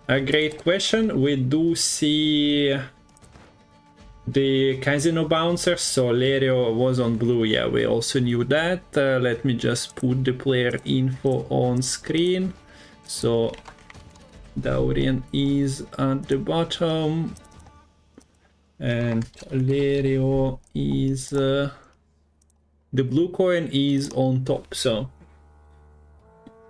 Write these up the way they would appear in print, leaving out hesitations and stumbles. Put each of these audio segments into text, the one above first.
A great question. We do see the casino bouncers, so Lerio was on blue. Yeah, we also knew that. Let me just put the player info on screen. So Dauren is at the bottom and Lerio is the blue coin is on top. So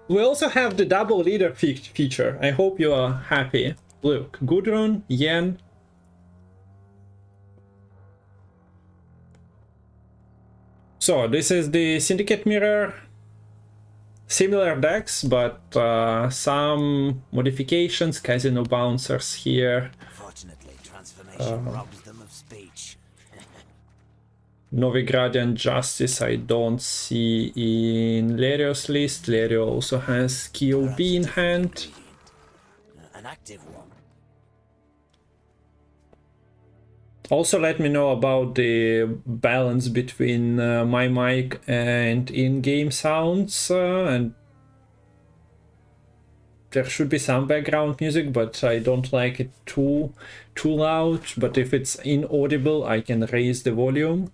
we also have the double leader feature. I hope you are happy. Look, Gudrun, Yen. So this is the Syndicate mirror. Similar decks, but some modifications. Casino bouncers here. Fortunately, transformation robs them of speech. Novigradian Justice I don't see in Lerio's list. Lerio also has QOB in hand. An active one. Also let me know about the balance between my mic and in-game sounds, and there should be some background music, but I don't like it too loud. But if it's inaudible, I can raise the volume.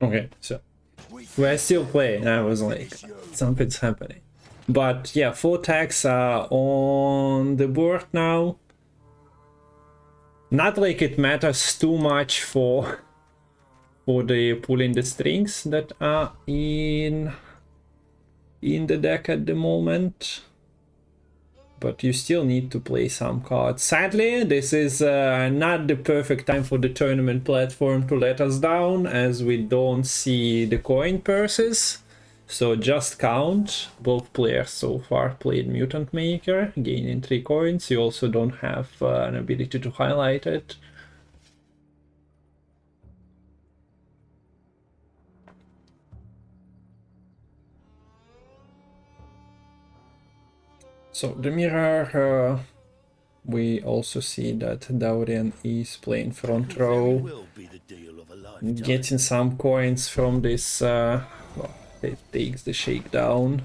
Okay, so we're still playing. I was like, something's happening. But yeah, 4 tags are on the board now. Not like it matters too much for the pulling the strings that are in the deck at the moment. But you still need to play some cards. Sadly, this is not the perfect time for the tournament platform to let us down, as we don't see the coin purses. So just count. Both players so far played Mutant Maker, gaining 3 coins. You also don't have an ability to highlight it. So the mirror, we also see that Dauren is playing front row, getting some coins from this, well, it takes the shakedown.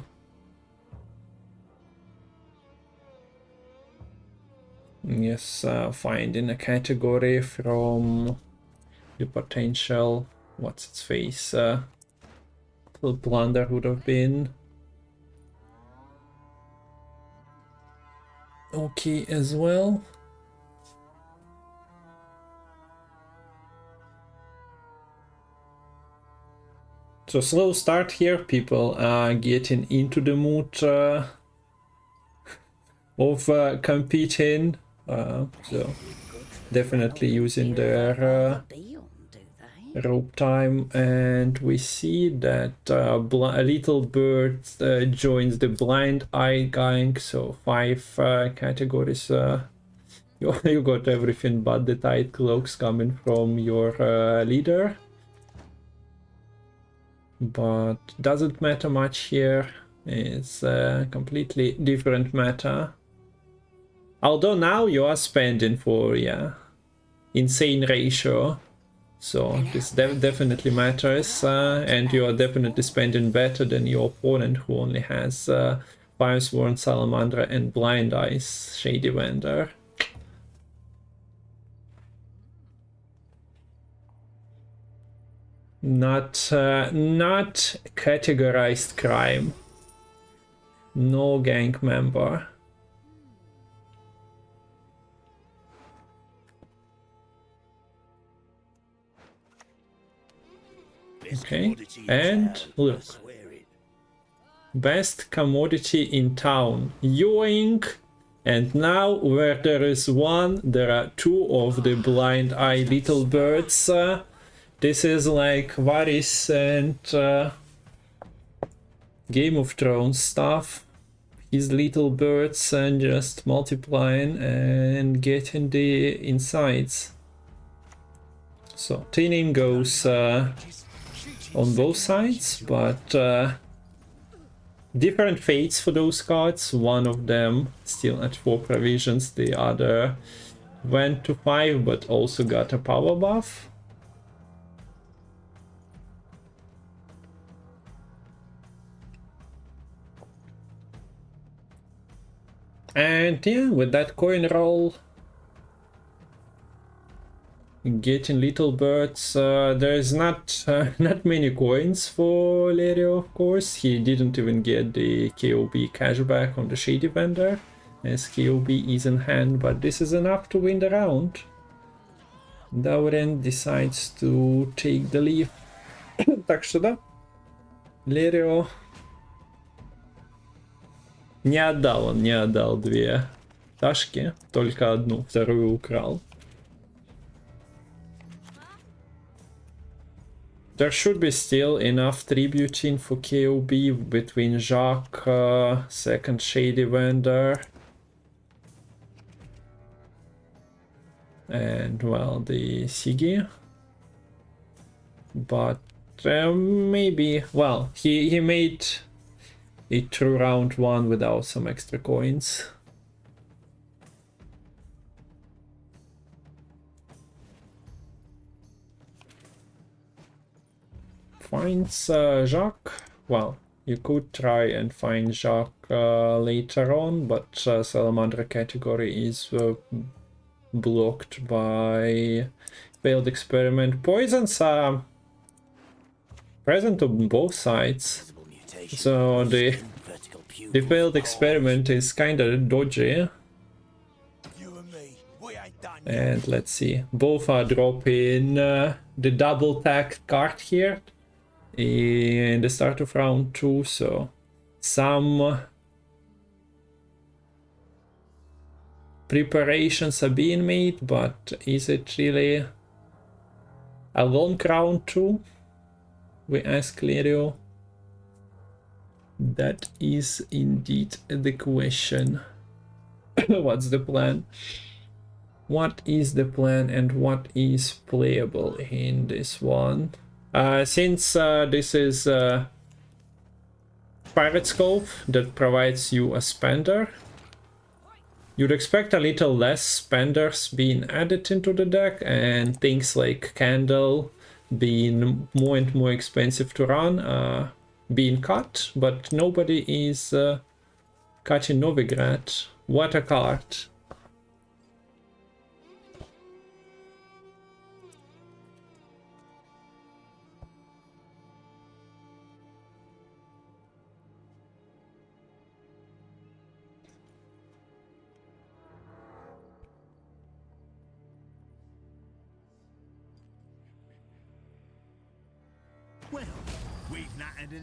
Yes, finding a category from the potential, what's its face, little blunder would have been okay as well. So slow start here, people are getting into the mood of competing, so definitely using their rope time, and we see that a little bird joins the blind eye gang. So 5 categories. You got everything but the tight cloaks coming from your leader, but doesn't matter much here. It's a completely different matter, although now you are spending for, yeah, insane ratio. So this definitely matters, and you are definitely spending better than your opponent, who only has Firesworn, Salamandra and Blind Eyes, Shady Vendor. Not categorized crime. No gang member. Okay, and look, best commodity in town, yoink. And now where there is one, there are 2 of the blind eye little birds. This is like Varys and Game of Thrones stuff. his little birds and just multiplying and getting the insides. So thinning goes on both sides, but different fates for those cards. One of them still at 4 provisions, the other went to 5 but also got a power buff. And yeah, with that coin roll, getting little birds, there's not many coins for Lerio, of course. He didn't even get the KOB cashback on the Shady Vendor, as KOB is in hand, but this is enough to win the round. Dauren decides to take the lead. Так что да, Lerio не отдал 2 ташки, только одну, вторую украл. There should be still enough tributing for KOB between Jacques, second Shady Vendor, and well, the Sigi. But maybe, well, he made it through round 1 without some extra coins. Finds Jacques. Well, you could try and find Jacques later on, but Salamander category is blocked by failed experiment. Poisons are present on both sides, so the failed experiment is kinda dodgy. And let's see, both are dropping the double tag card here in the start of round 2, so some preparations are being made, but is it really a long round 2? We ask Lerio. That is indeed the question. What's the plan? What is the plan and what is playable in this one? Since this is Pirate's Cove that provides you a spender, you'd expect a little less spenders being added into the deck and things like Candle being more and more expensive to run being cut, but nobody is cutting Novigrad. What a card.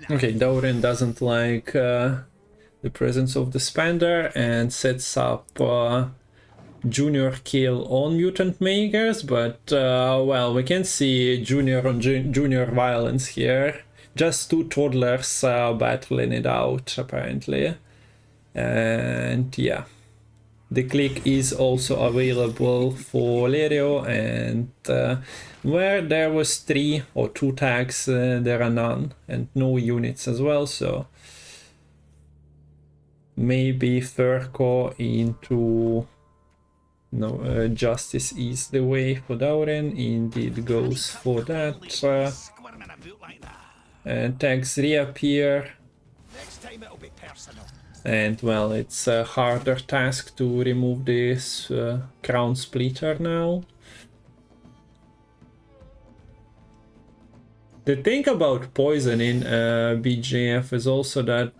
Okay, Dauren doesn't like the presence of the spender and sets up junior kill on mutant makers, but well, we can see junior on junior violence here. Just 2 toddlers battling it out apparently, and yeah, the click is also available for Lerio, and where there was 3 or 2 tags, there are none, and no units as well, so maybe Furco into Justice is the way for Dauren. Indeed goes for that. And tags reappear. And well, it's a harder task to remove this crown splitter now. The thing about poison in BJF is also that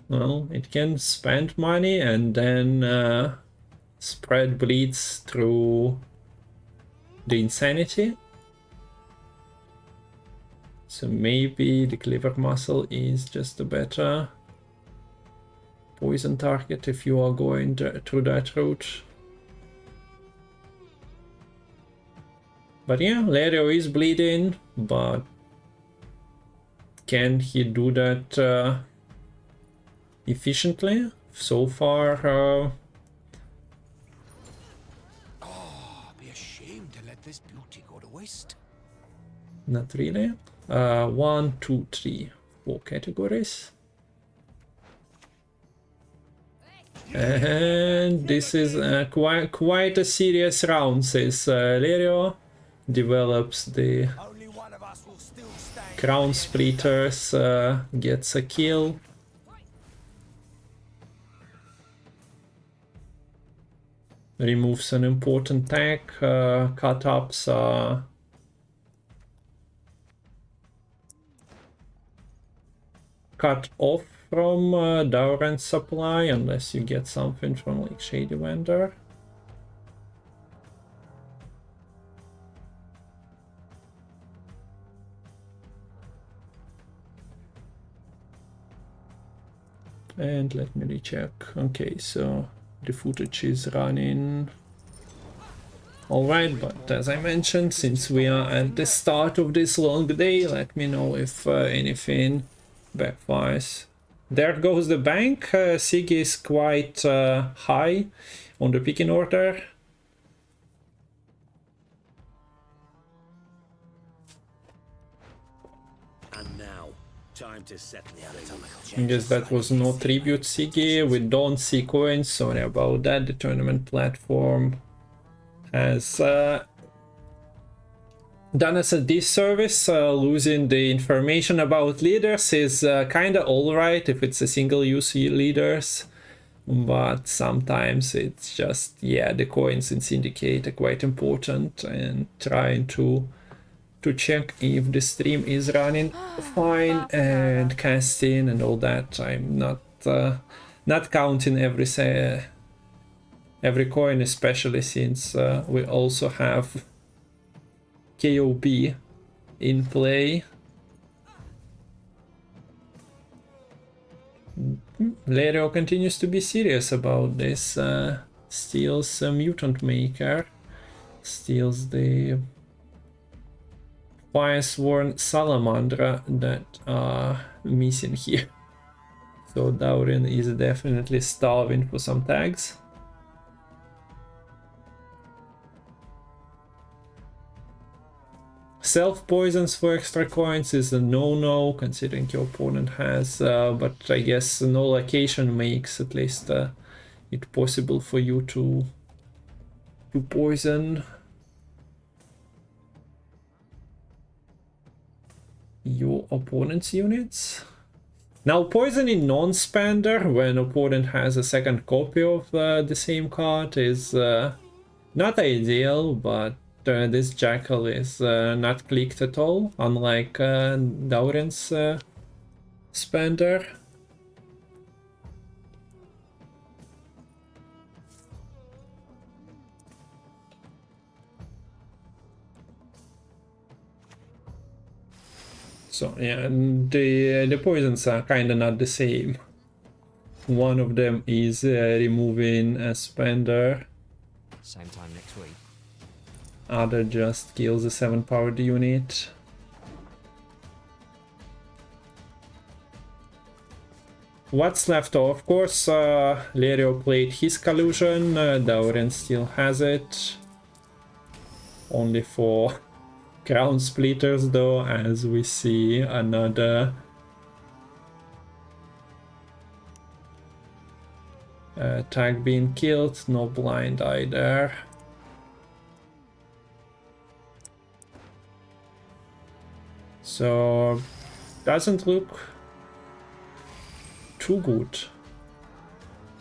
well, it can spend money and then spread bleeds through the insanity. So maybe the clever muscle is just a better poison target if you are going through that route. But yeah, Lerio is bleeding, but can he do that efficiently. So far, Be ashamed to let this beauty go to waste. not really. 1, 2, 3, 4 categories. And this is quite a serious round, says Lerio. Develops the Only one of us will still stand. crown splitters, gets a kill. Removes an important tag, cut-ups cut off from Dauren's supply unless you get something from like Shady Vendor. And let me recheck. Okay, so the footage is running alright, but as I mentioned, since we are at the start of this long day, let me know if anything backfires. There goes the bank. Sig is quite high on the picking order. And now, time to set the anatomical I changes. guess that was no tribute Siggy. We don't see coins, sorry about that. The tournament platform has done us a disservice. Losing the information about leaders is kinda alright if it's a single use leaders, but sometimes it's just, yeah, the coins in Syndicate are quite important, and trying to check if the stream is running fine and casting and all that. I'm not counting every coin, especially since we also have KOB in play. Lerio continues to be serious about this. Steals a mutant maker, steals the Fire-Sworn Salamandra that are missing here. So Dauren is definitely starving for some tags. Self-poisons for extra coins is a no-no, considering your opponent has, but I guess no location makes at least it possible for you to poison your opponent's units. Now, poisoning non-spender when opponent has a second copy of the same card is not ideal, but this Jackal is not clicked at all, unlike Dauren's spender. So yeah, and the poisons are kinda not the same. One of them is removing a spender. Same time next week. Other just kills a 7-powered unit. What's left? Of course, Lerio played his collusion. Dauren still has it. Only for crown splitters though, as we see another tag being killed. No blind either. So doesn't look too good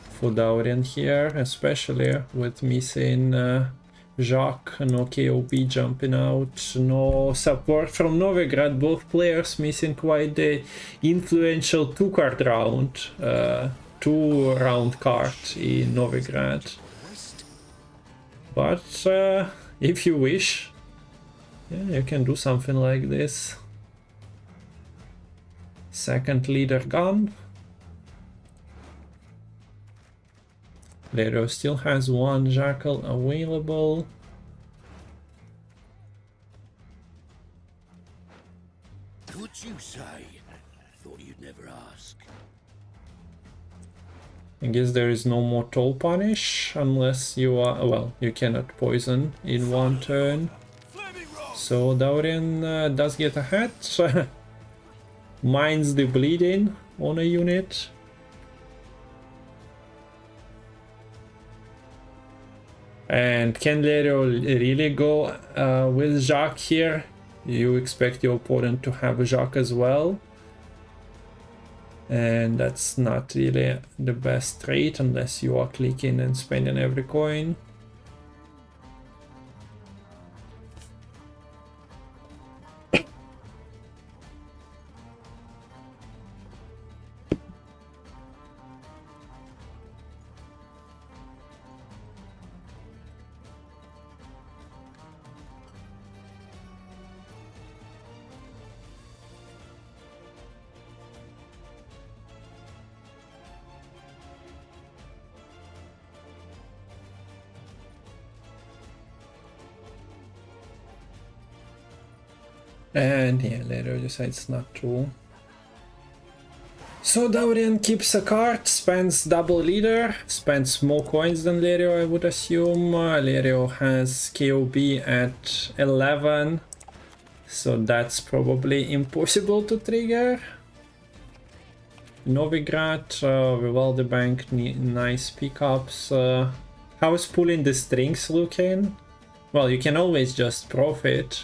for Dauren here, especially with missing Jacques, no KOB jumping out, no support from Novigrad, both players missing quite the influential two-round card in Novigrad. But if you wish, yeah, you can do something like this. Second leader gone. Lerio still has one Jackal available. Could you say? Thought you'd never ask. I guess there is no more toll punish unless you are, well, you cannot poison in one turn. So Dauren does get a hat. Mines the bleeding on a unit. And can Lerio really go with Jacques here? You expect your opponent to have a Jacques as well. And that's not really the best trade unless you are clicking and spending every coin. And yeah, Lerio decides not to. So Dauren keeps a card, spends double leader, spends more coins than Lerio, I would assume. Lerio has KOB at 11, so that's probably impossible to trigger. Novigrad, Vivaldi Bank, nice pickups. How is pulling the strings looking? Well, you can always just profit.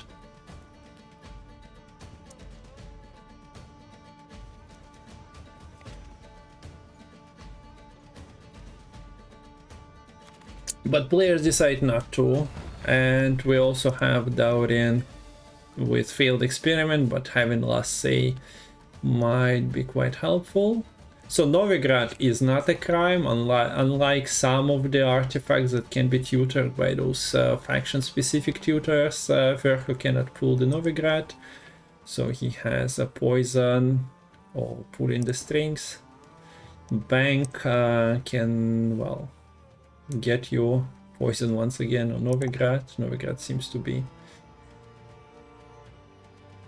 But players decide not to, and we also have Dauren with failed experiment, but having last say might be quite helpful. So Novigrad is not a crime, unlike some of the artifacts that can be tutored by those faction-specific tutors. Verho cannot pull the Novigrad, so he has a poison or pulling the strings. Bank can, well, get you poison once again on Novigrad. Novigrad seems to be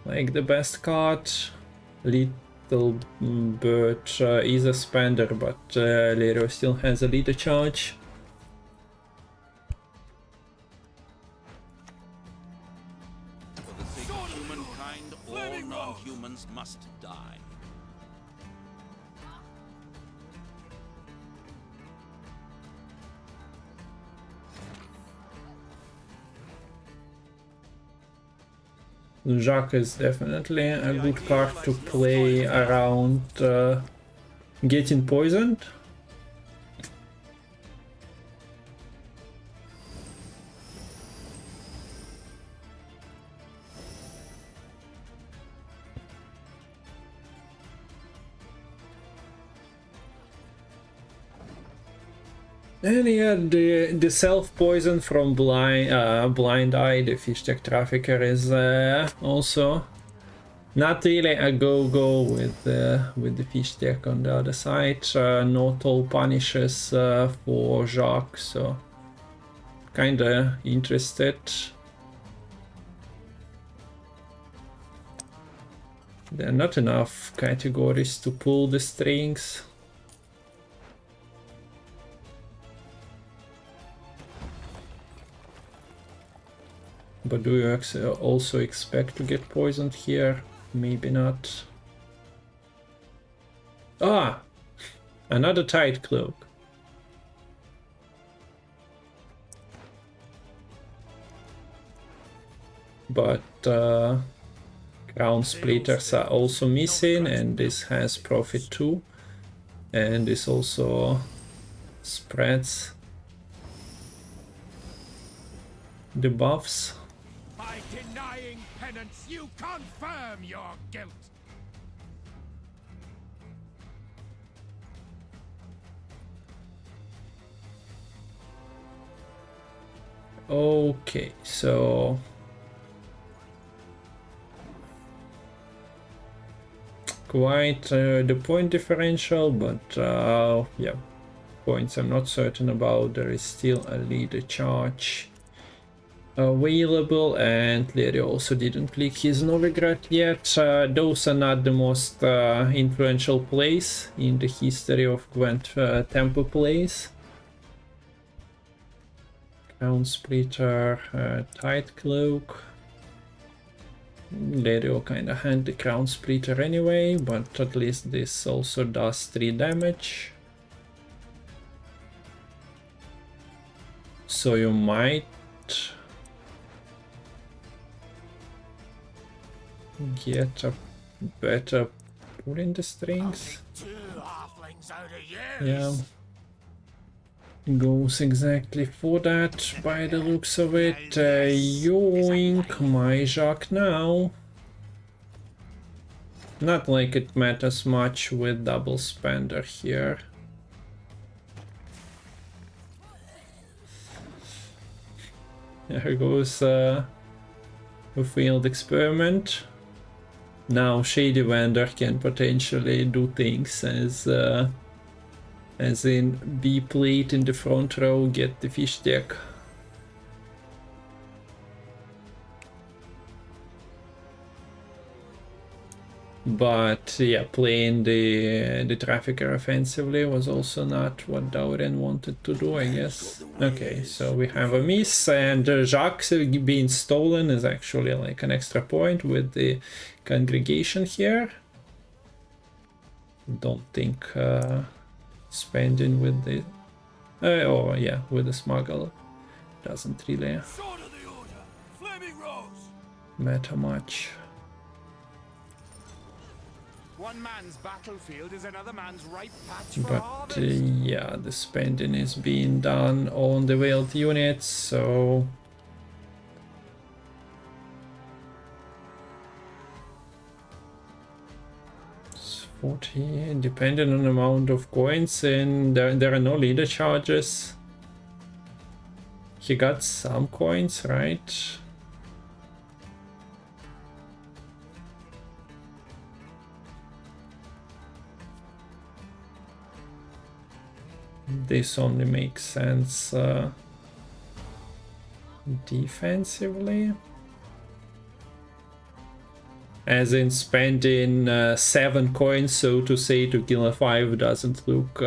like the best card. Little Bird is a spender, but Lerio still has a leader charge. For the sake of humankind, all non-humans must die. Jacques is definitely a good card to play around getting poisoned. And yeah, the self-poison from Blind Eye, the fish tech trafficker, is also not really a go-go with the fish tech on the other side. No toll punishes for Jacques, so kinda interested. There are not enough categories to pull the strings. But do you also expect to get poisoned here? Maybe not. Ah! Another Tide Cloak. But Crown Splitters are also missing, and this has profit too. And this also spreads the buffs. By denying penance, you confirm your guilt. Okay, so quite the point differential, but yeah, points I'm not certain about. There is still a leader charge. available, and Lerio also didn't click his Novigrad yet. Those are not the most influential plays in the history of Gwent tempo plays. Crown Splitter, Tight Cloak. Lerio kinda had the Crown Splitter anyway, but at least this also does 3 damage. So you might get a better pull in the strings. Yeah. Goes exactly for that by the looks of it. Yoink, my Jacques now. Not like it matters much with double spender here. There goes a failed experiment. Now Shady Vendor can potentially do things as in B plate in the front row, get the fish deck. But yeah, playing the Trafficker offensively was also not what Dauren wanted to do, I guess. Okay, so we have a miss, and Jacques being stolen is actually like an extra point with the congregation here. Don't think spending with the... oh yeah, with the smuggle doesn't really matter much. One man's battlefield is another man's ripe patch for But harvest. yeah, the spending is being done on the veiled units, so... 40, depending on the amount of coins, and there are no leader charges. He got some coins, right? This only makes sense defensively. As in spending 7 coins, so to say, to kill a 5 doesn't look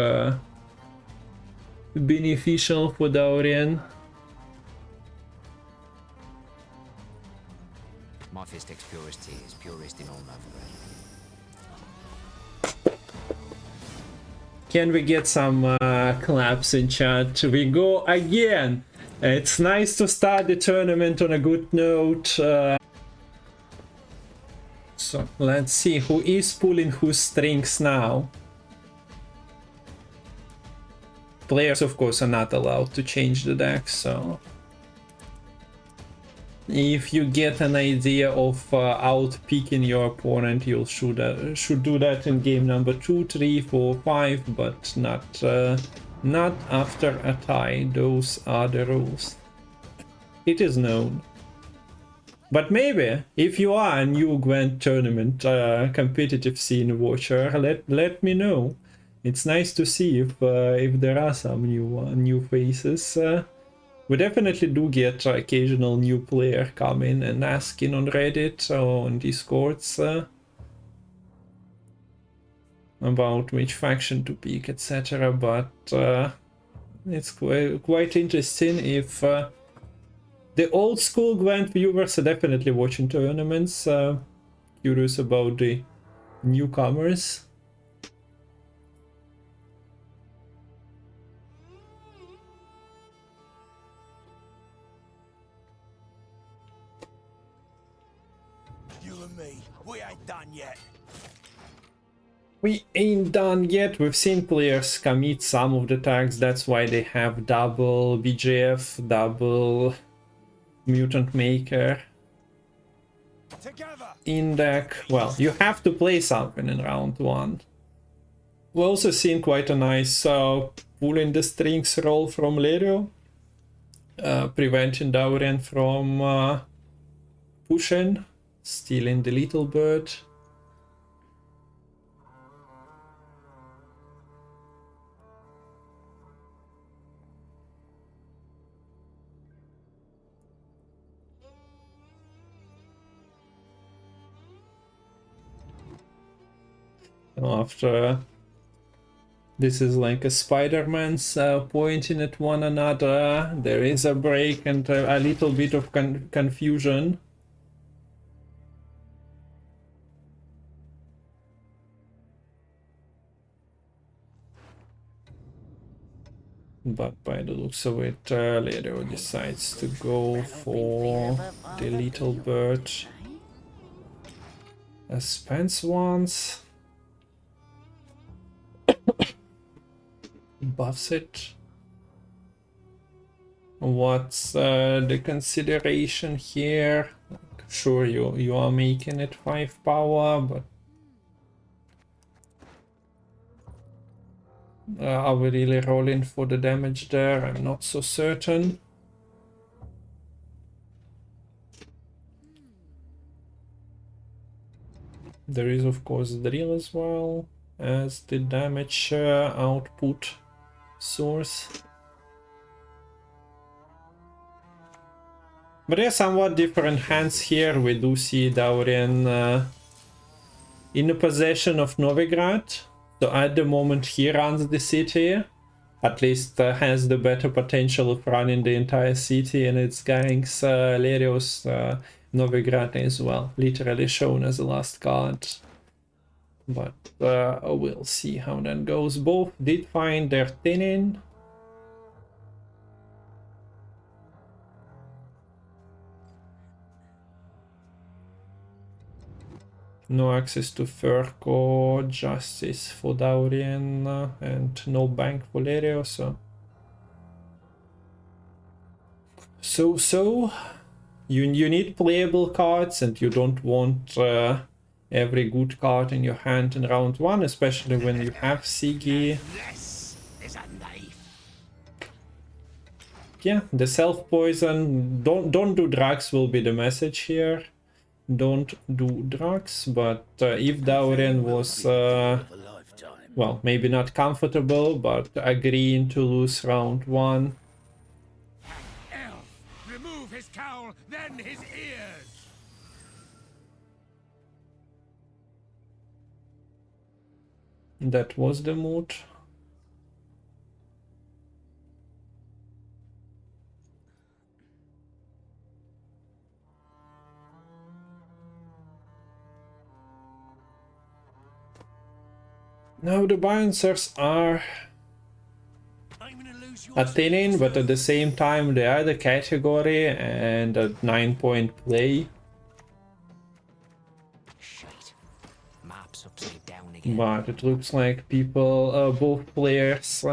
beneficial for Dauren. My Fistek's purest tea is purest in all Novgorod. Can we get some claps in chat? We go again! It's nice to start the tournament on a good note. So let's see who is pulling whose strings now. Players, of course, are not allowed to change the deck, so if you get an idea of out-picking your opponent, you should do that in game number 2, 3, 4, 5, but not after a tie. Those are the rules. It is known. But maybe, if you are a new Gwent tournament competitive scene watcher, let me know. It's nice to see if there are some new faces. We definitely do get occasional new player coming and asking on Reddit or on Discords about which faction to pick, etc. But it's quite interesting if the old school Gwent viewers are definitely watching tournaments, curious about the newcomers. We ain't done yet. We ain't done yet. We've seen players commit some of the tags, that's why they have double BJF, double Mutant Maker in deck. Well, you have to play something in round 1. We've also seen quite a nice pulling the strings roll from Lerio, preventing Dauren from pushing, stealing the little bird. After this is like a Spider-Man's pointing at one another. There is a break and a little bit of confusion. But by the looks of it, Lerio decides to go for the little bird as Spence wants. Buffs it. What's the consideration here? Sure, you are making it 5 power, but are we really rolling for the damage there? I'm not so certain. There is of course drill as well as the damage output source. But there are somewhat different hands here. We do see Dauren in the possession of Novigrad. So at the moment he runs the city, at least has the better potential of running the entire city, and it's ganks Lerio's Novigrad as well, literally shown as the last card. But we'll see how that goes. Both did find their thinning. No access to Furco, Justice for Dauren, and no bank for Lerio, so you need playable cards, and you don't want every good card in your hand in round 1, especially when you have Sigi. Yeah, the self-poison, don't do drugs will be the message here. Don't do drugs, but if Dauren was, well, maybe not comfortable, but agreeing to lose round 1. Elf, remove his cowl, then his ears. That was the mood. Now the bouncers are attaining, but at the same time they are the category and a 9-point play. Shite. Map's upside down again. But it looks like people, both players,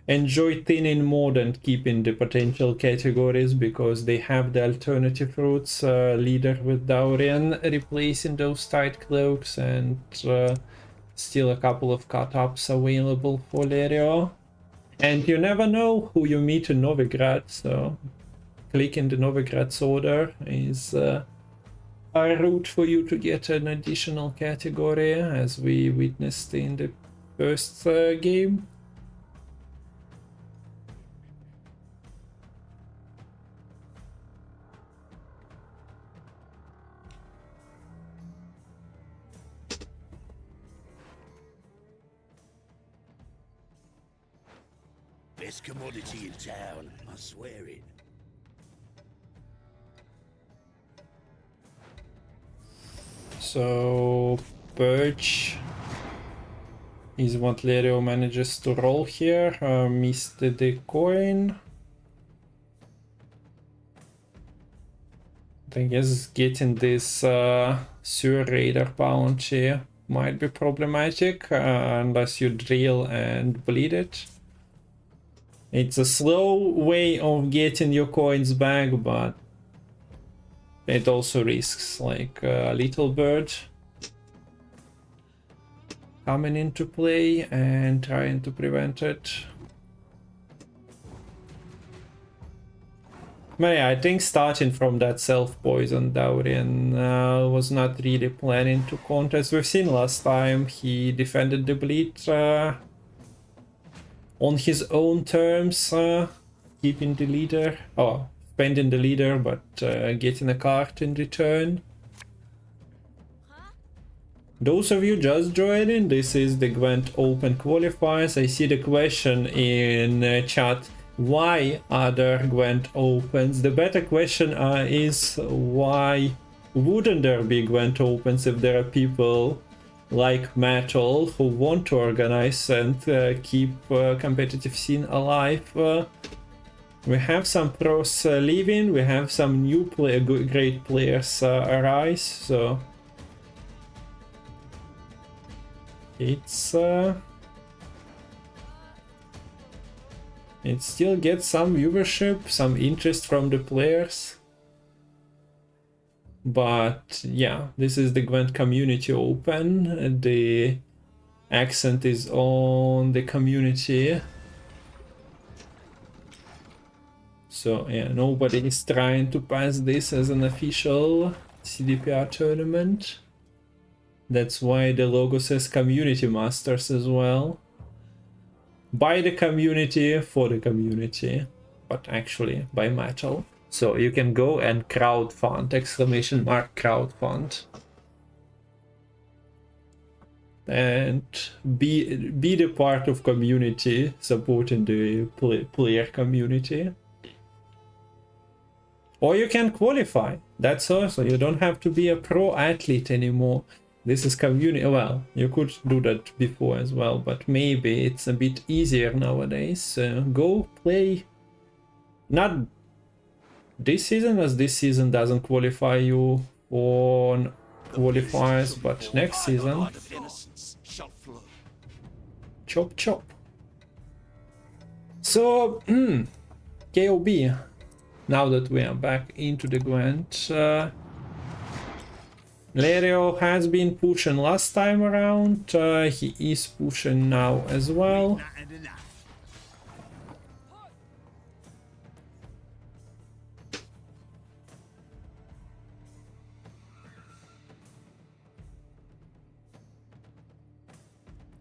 enjoy thinning more than keeping the potential categories, because they have the alternative routes, leader with Dauren replacing those tight cloaks, and still a couple of cut-ups available for Lerio. And you never know who you meet in Novigrad, so clicking the Novigrad's order is a route for you to get an additional category, as we witnessed in the first game. Best commodity in town, I swear it. So Purge is what Lerio manages to roll here. Missed the coin. I guess getting this Sewer Raider bounty might be problematic unless you drill and bleed it. It's a slow way of getting your coins back, but it also risks like a little bird coming into play and trying to prevent it. But yeah, I think starting from that self-poison, Dauren was not really planning to contest. We've seen last time he defended the bleed on his own terms, keeping the leader, spending the leader, but getting a card in return. Those of you just joining, this is the Gwent Open qualifiers. I see the question in chat, why are there Gwent Opens? The better question is, why wouldn't there be Gwent Opens if there are people like Matol who want to organize and keep competitive scene alive? We have some pros leaving, we have some new great players arise, so it still gets some viewership, some interest from the players. But yeah, this is the Gwent Community Open. The accent is on the community. So yeah, nobody is trying to pass this as an official CDPR tournament. That's why the logo says Community Masters as well. By the community, for the community, but actually by Matol. So you can go and crowdfund, exclamation mark crowdfund. And be the part of community, supporting the player community. Or you can qualify, that's also, you don't have to be a pro athlete anymore. This is community, well, you could do that before as well, but maybe it's a bit easier nowadays. Go play, not this season, as this season doesn't qualify you on qualifiers, but next season. Chop chop. So, KOB, now that we are back into the Gwent, Lerio has been pushing last time around, he is pushing now as well.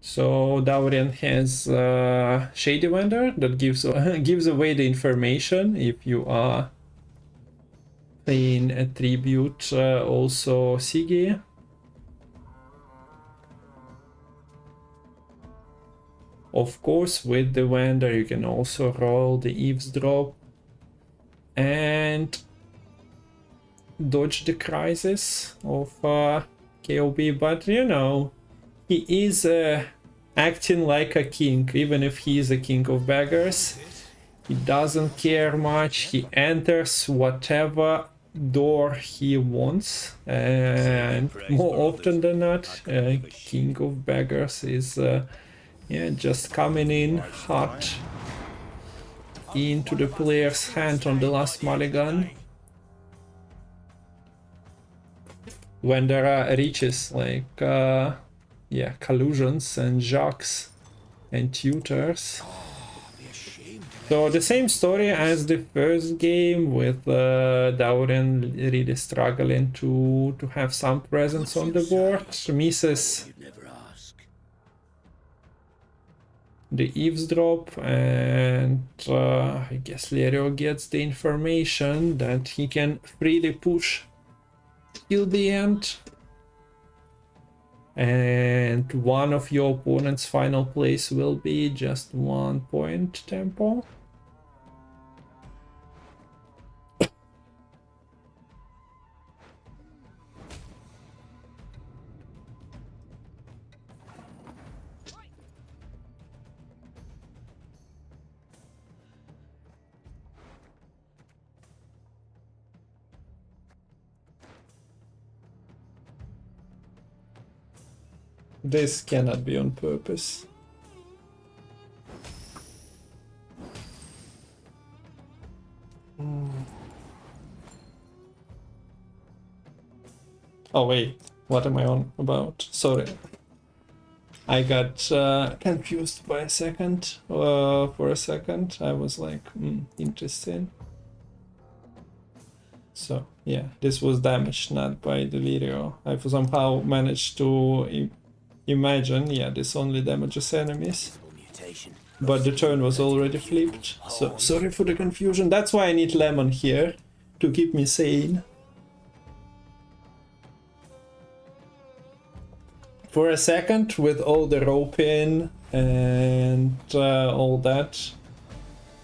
So Dauren has Shady Vendor that gives away the information if you are playing a tribute, also Sigi. Of course, with the vendor you can also roll the eavesdrop and dodge the crisis of KOB, but you know, he is acting like a king, even if he is a king of beggars. He doesn't care much, he enters whatever door he wants, and more often than not, king of beggars is yeah, just coming in hot into the player's hand on the last mulligan. When there are riches like yeah, collusions and jocks and tutors. So the same story as the first game, with Dauren really struggling to have some presence on the board. Misses the eavesdrop, and I guess Lerio gets the information that he can freely push till the end. And one of your opponent's final place will be just 1 point tempo. This cannot be on purpose. Oh wait, what am I on about? Sorry. I got confused by a second. For a second, I was like, interesting. So yeah, this was damaged not by the Lerio. I somehow managed to imagine, yeah, this only damages enemies. But the turn was already flipped. So sorry for the confusion. That's why I need Lemon here to keep me sane. For a second, with all the rope in and all that,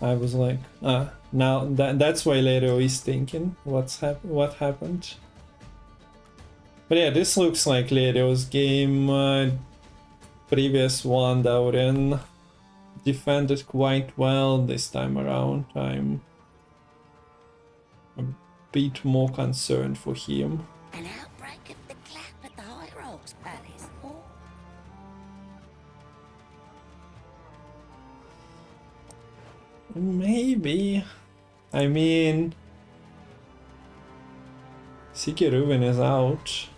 I was like, now that's why Lerio is thinking what happened. But yeah, this looks like Lerio's game. Previous one, Dauren defended quite well. This time around, I'm a bit more concerned for him. An outbreak of the clap at the High Rocks Palace. Oh. Maybe. I mean, Sigiruven is out.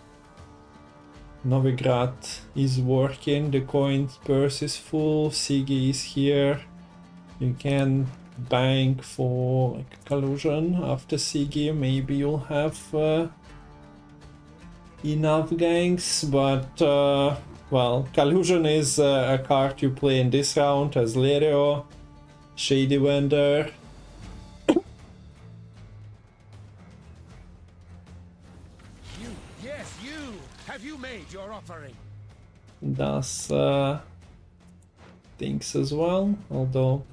Novigrad is working, the coin purse is full, Sigi is here. You can bank for like collusion after Sigi, maybe you'll have enough ganks, but well, collusion is a card you play in this round as Lerio, Shady Vendor. Have you made your offering? Does things as well, although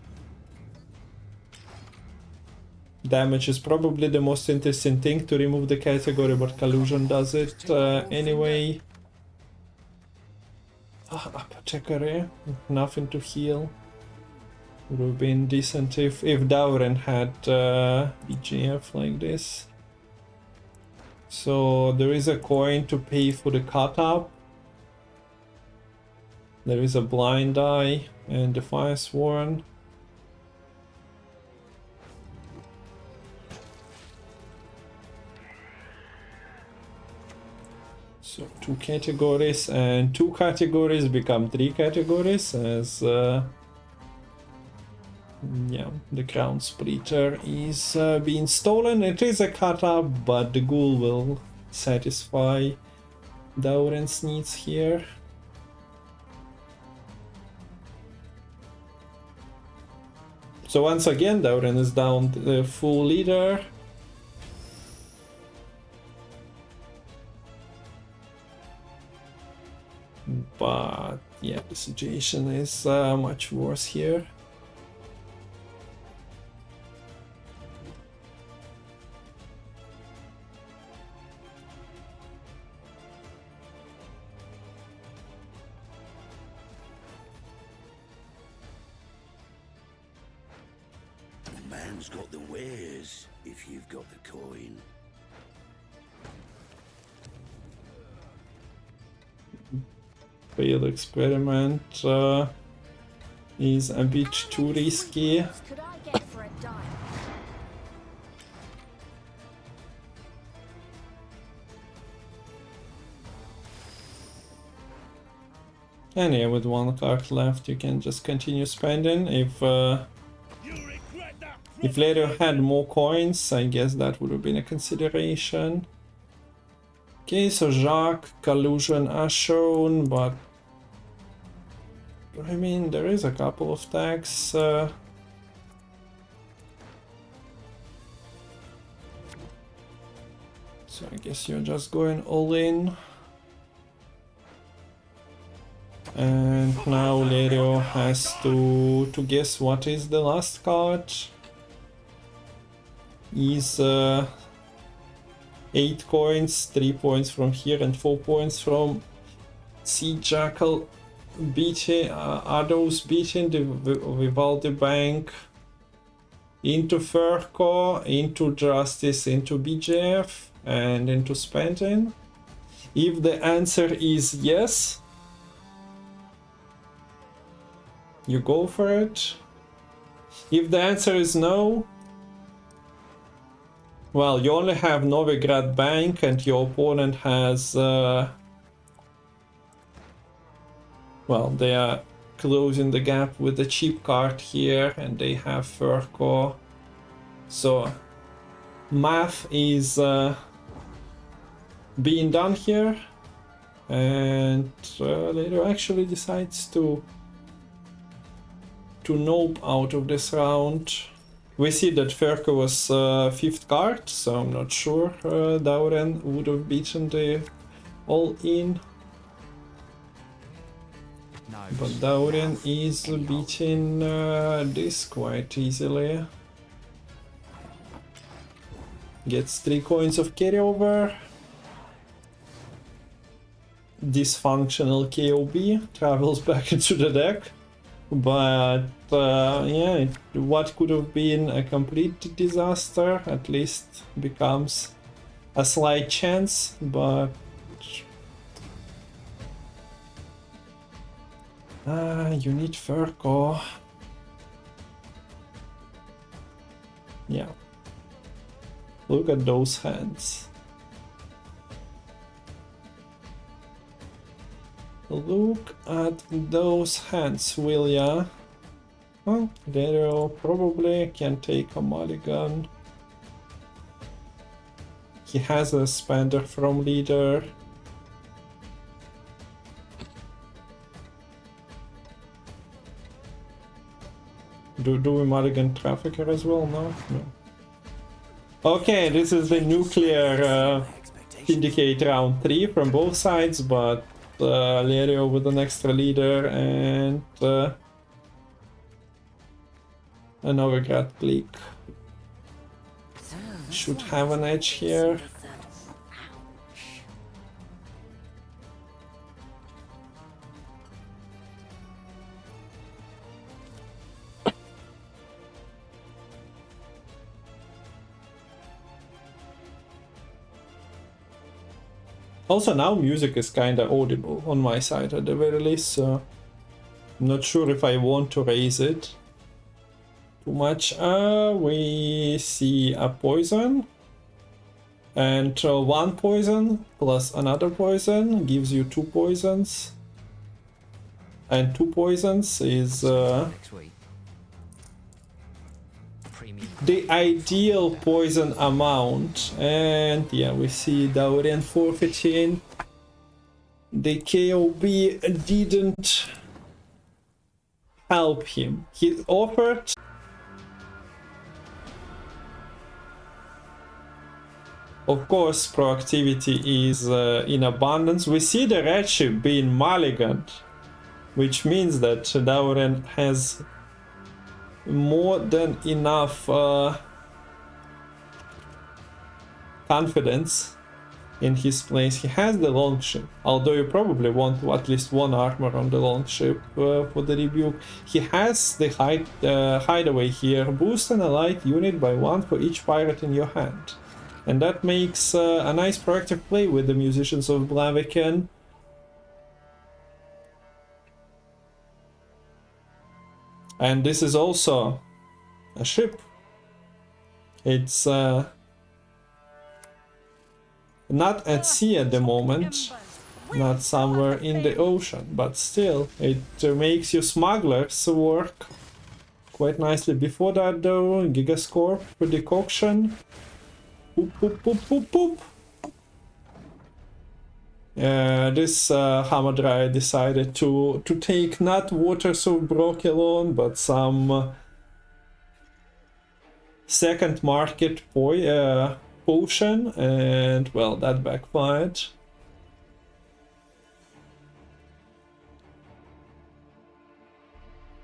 damage is probably the most interesting thing to remove the category, but collusion does it anyway. Apothecary, nothing to heal. Would have been decent if Dauren had BGF like this. So there is a coin to pay for the cut up. There is a blind eye and the fire sworn. So 2 categories, and 2 categories become 3 categories as yeah, the crown splitter is being stolen. It is a cut up, but the ghoul will satisfy Dauren's needs here. So once again, Dauren is down the full leader. But yeah, the situation is much worse here. Man's got the wares, if you've got the coin. Failed experiment is a bit too risky. Could I get for a dime? And yeah, with 1 card left, you can just continue spending. If Lerio had more coins, I guess that would have been a consideration. Okay, so Jacques, collusion are shown, but I mean, there is a couple of tags. So I guess you're just going all in. And now Lerio has to guess what is the last card. Is 8 coins, 3 points from here and 4 points from Sea Jackal. Beating, are those beating the Vivaldi Bank into Furco, into Justice, into BJF, and into spending? If the answer is yes, you go for it. If the answer is no, well, you only have Novigrad Bank and your opponent has well, they are closing the gap with the cheap card here, and they have Furco. So math is being done here, and Lerio actually decides to nope out of this round. We see that Furco was 5th card, so I'm not sure Dauren would have beaten the all-in. But Dauren is beating this quite easily. Gets 3 coins of carryover. Dysfunctional KOB travels back into the deck. But yeah, what could have been a complete disaster at least becomes a slight chance, but you need Furco. Yeah. Look at those hands. Look at those hands, will ya? Well, Lerio probably can take a mulligan. He has a spender from leader. Do we mulligan Trafficker as well? No? No. Okay, this is the nuclear Syndicate round 3 from both sides, but Lerio with an extra leader and an overgrad click should have an edge here. Also now music is kinda audible on my side at the very least, so I'm not sure if I want to raise it too much. We see a poison, and 1 poison plus another poison gives you 2 poisons, and 2 poisons is Next week. Premium. the ideal poison amount. And yeah, we see Dauren forfeiting. The KOB didn't help him. He offered. Of course, proactivity is in abundance. We see the red ship being mulliganed, which means that Dauren has more than enough confidence in his plays. He has the long ship, although you probably want at least 1 armor on the long ship for the rebuke. He has the hideaway here. Boost an allied unit by 1 for each pirate in your hand. And that makes a nice proactive play with the musicians of Blaviken. And this is also a ship. It's not at sea at the moment, not somewhere in the ocean, but still, it makes your smugglers work quite nicely. Before that though, Gigascorp for decoction. Boop, boop, boop, boop, boop. This Hamadrai decided to take not Waters of Brokilon, but some second market potion, and well, that backfired.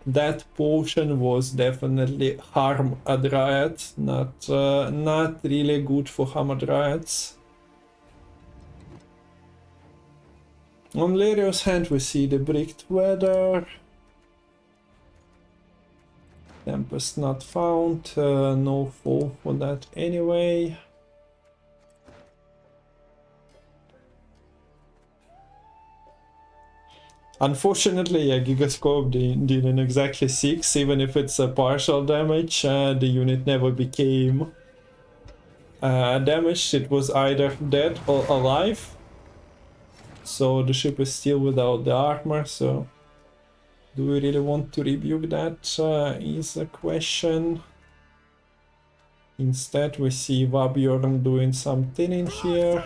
That potion was definitely harm a dryad, not really good for Hamadryads. On Lerio's hand we see the bricked weather. Tempest not found, no fall for that anyway. Unfortunately, yeah, Gigascope didn't exactly 6, even if it's a partial damage. The unit never became damaged, it was either dead or alive. So the ship is still without the armor, so do we really want to rebuke that is a question. Instead we see Vabjorn doing some thinning here.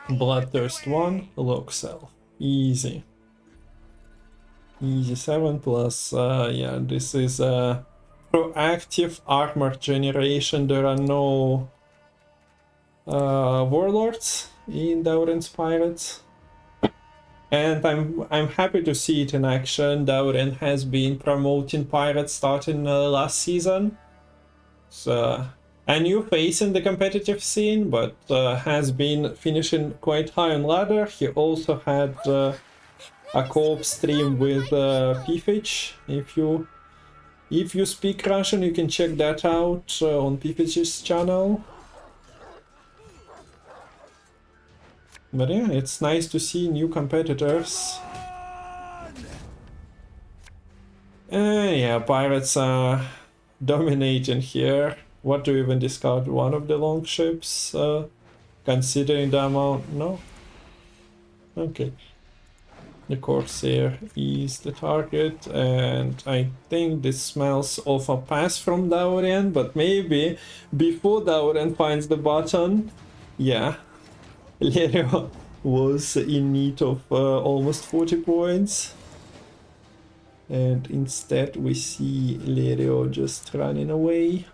Bloodthirst 1, Loxel. Easy. Easy 7 plus, yeah, this is proactive armor generation. There are no warlords in Dauren's pirates, and I'm happy to see it in action. Dauren has been promoting pirates starting last season. So a new face in the competitive scene, but has been finishing quite high on ladder. He also had a co-op stream with Pifich. If you speak Russian, you can check that out on Pifich's channel. But yeah, it's nice to see new competitors. Yeah, pirates are dominating here. What to even discard one of the longships, considering the amount? No? Okay. The Corsair is the target, and I think this smells of a pass from Dauren, but maybe before Dauren finds the button, yeah, Lerio was in need of almost 40 points. And instead we see Lerio just running away.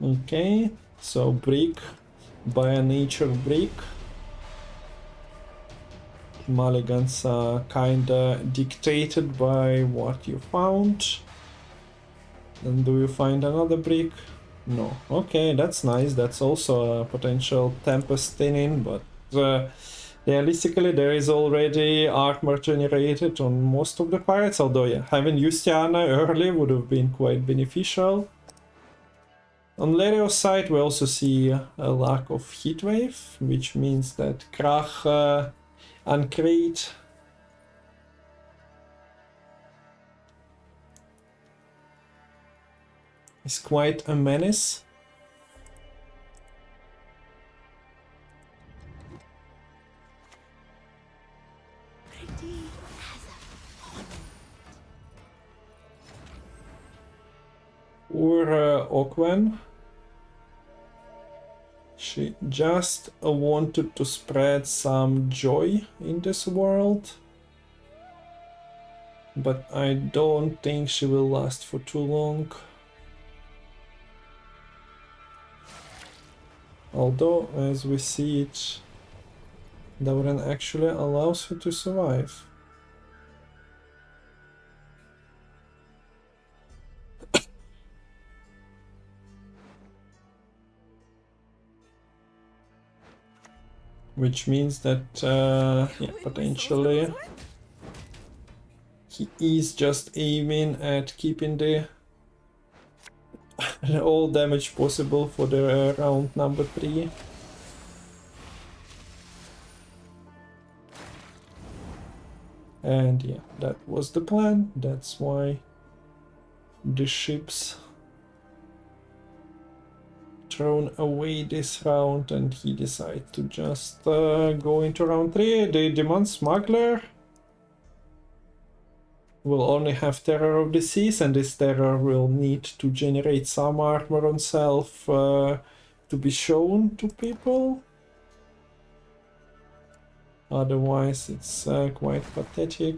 Okay, so brick, by a nature brick. Mulligans are kinda dictated by what you found. Then do you find another brick? No. Okay, that's nice. That's also a potential Tempest thinning, but realistically there is already armor generated on most of the pirates, although yeah, having Justiana early would have been quite beneficial. On Lerio's side we also see a lack of heatwave, which means that Krach and Crate is quite a menace. Or Okwen. She just wanted to spread some joy in this world. But I don't think she will last for too long. Although, as we see it, Dauren actually allows her to survive. Which means that, yeah, potentially he is just aiming at keeping the all damage possible for the round number 3. And yeah, that was the plan. That's why the ships thrown away this round, and he decided to just go into round 3. The Demand Smuggler will only have Terror of the Seas, and this Terror will need to generate some armor on self to be shown to people. Otherwise it's quite pathetic.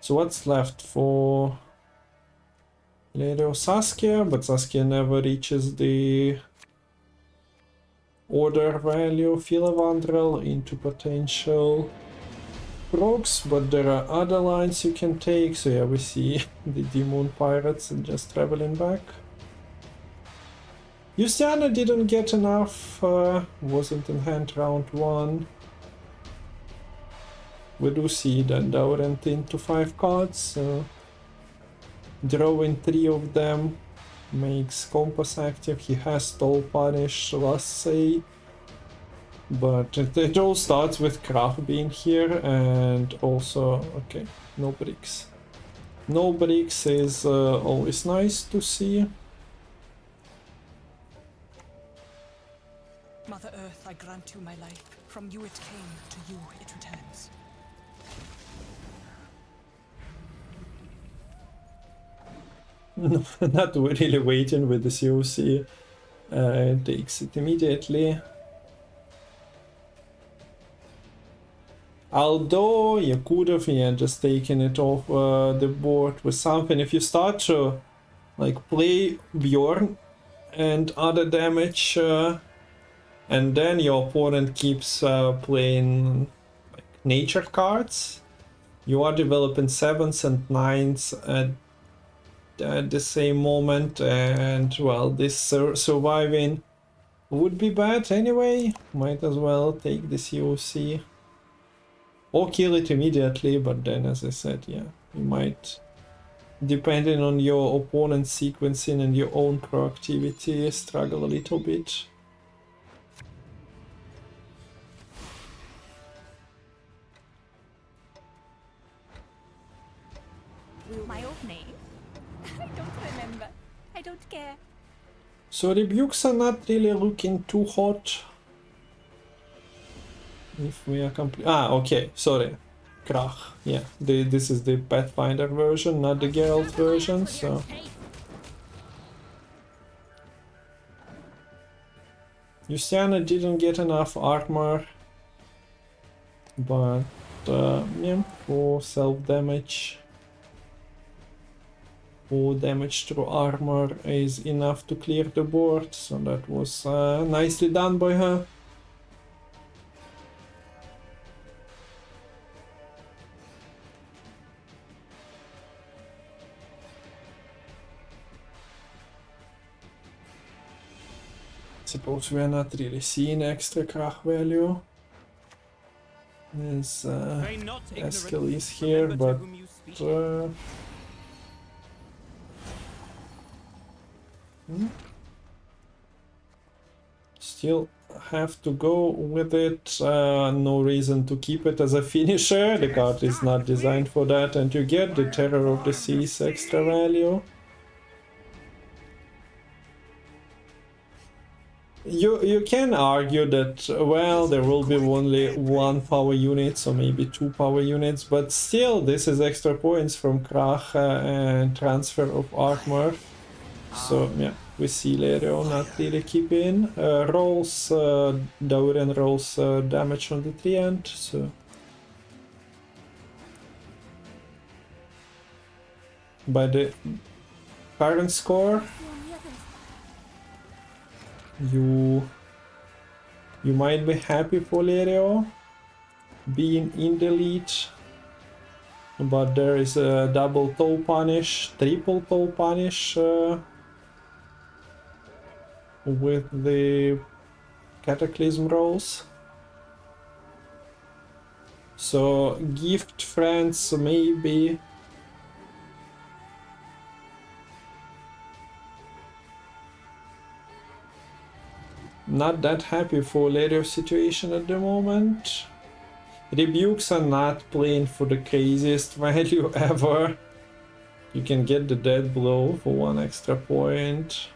So what's left for Lerio? Saskia, but Saskia never reaches the order value. Philavandrel into potential procs, but there are other lines you can take. So yeah, we see the Demon Pirates and just traveling back. Justiana didn't get enough, wasn't in hand round 1. We do see that Dauren into 5 cards, drawing 3 of them makes Compass active. He has Stall Punish, Last Say, but it all starts with Krach being here, and also, okay, no bricks. No bricks is always nice to see. Mother Earth, I grant you my life. From you it came, to you it returns. Not really waiting with the COC. Takes it immediately. Although you could have just taken it off the board with something. If you start to like play Bjorn and other damage, and then your opponent keeps playing like nature cards, you are developing 7s and 9s at the same moment, and well, this surviving would be bad anyway. Might as well take the COC. Or kill it immediately, but then, as I said, yeah, you might, depending on your opponent's sequencing and your own proactivity, struggle a little bit. My old name? I don't remember. I don't care. So rebukes are not really looking too hot. If we are complete, okay, sorry, Krach. Yeah, this is the Pathfinder version, not the Geralt version. So Luciana didn't get enough armor, but yeah, for self damage, 4 damage through armor is enough to clear the board. So that was nicely done by her. Suppose we are not really seeing extra Krach value, as Skellige is here, but still have to go with it. No reason to keep it as a finisher. The card is not designed for that, and you get the Terror of the Seas extra value. You can argue that, well, there will be only 1 power unit, or maybe 2 power units, but still this is extra points from Krach and transfer of armor. So yeah, we see Lerio not really keeping. Dauren rolls damage on the treant, so by the current score, you might be happy for Lerio being in the lead, but there is a double toe punish, triple toe punish with the cataclysm rolls. So gift friends maybe. Not that happy for Lerio's situation at the moment. Rebukes are not playing for the craziest value ever. You can get the dead blow for 1 extra point,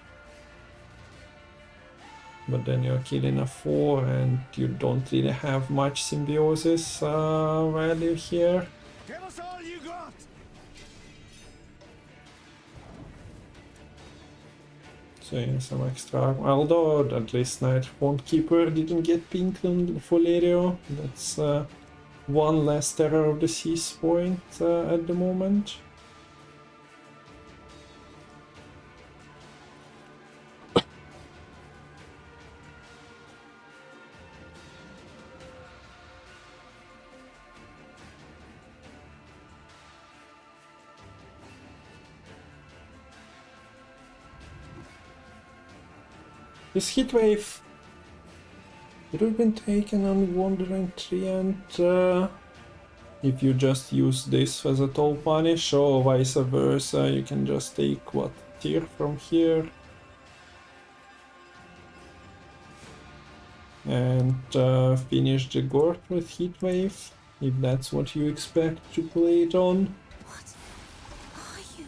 but then you're killing a 4 and you don't really have much symbiosis value here. Give us all you got. So yeah, some extra armor. Although at least Nighthound Keeper didn't get pinked for Lerio. That's 1 less Terror of the Seas point at the moment. This hit wave would have been taken on Wandering Treant if you just use this as a toe punish, or vice versa. You can just take what tier from here and finish the Gort with Heat Wave, if that's what you expect to play it on. What are you?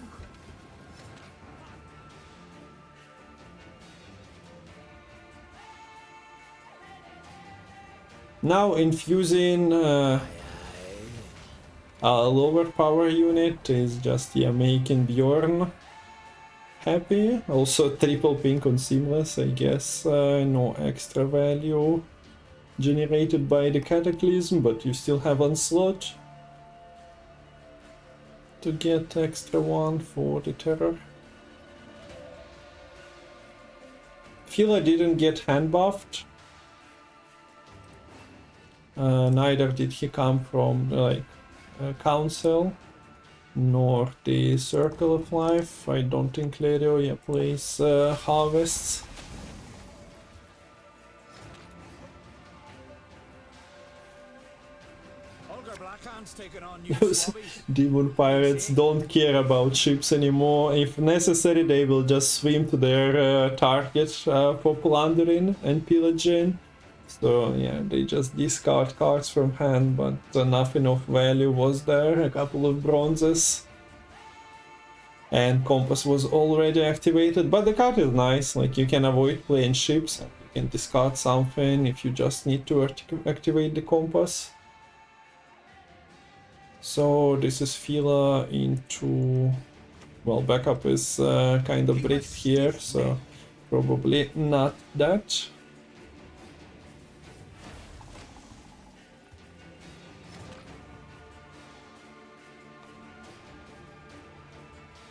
Now infusing a lower power unit is just making Bjorn happy. Also triple pink on seamless, I guess. No extra value generated by the cataclysm, but you still have onslaught to get extra one for the terror. Fila didn't get hand buffed. Neither did he come from like council nor the circle of life. I don't think Lerio plays harvests. Those demon pirates don't care about ships anymore. If necessary, they will just swim to their target for plundering and pillaging. So yeah, they just discard cards from hand, but nothing of value was there. A couple of bronzes. And compass was already activated, but the card is nice. Like, you can avoid playing ships, and you can discard something if you just need to activate the compass. So this is Fila into... well, backup is kind of bricked here, so probably not that.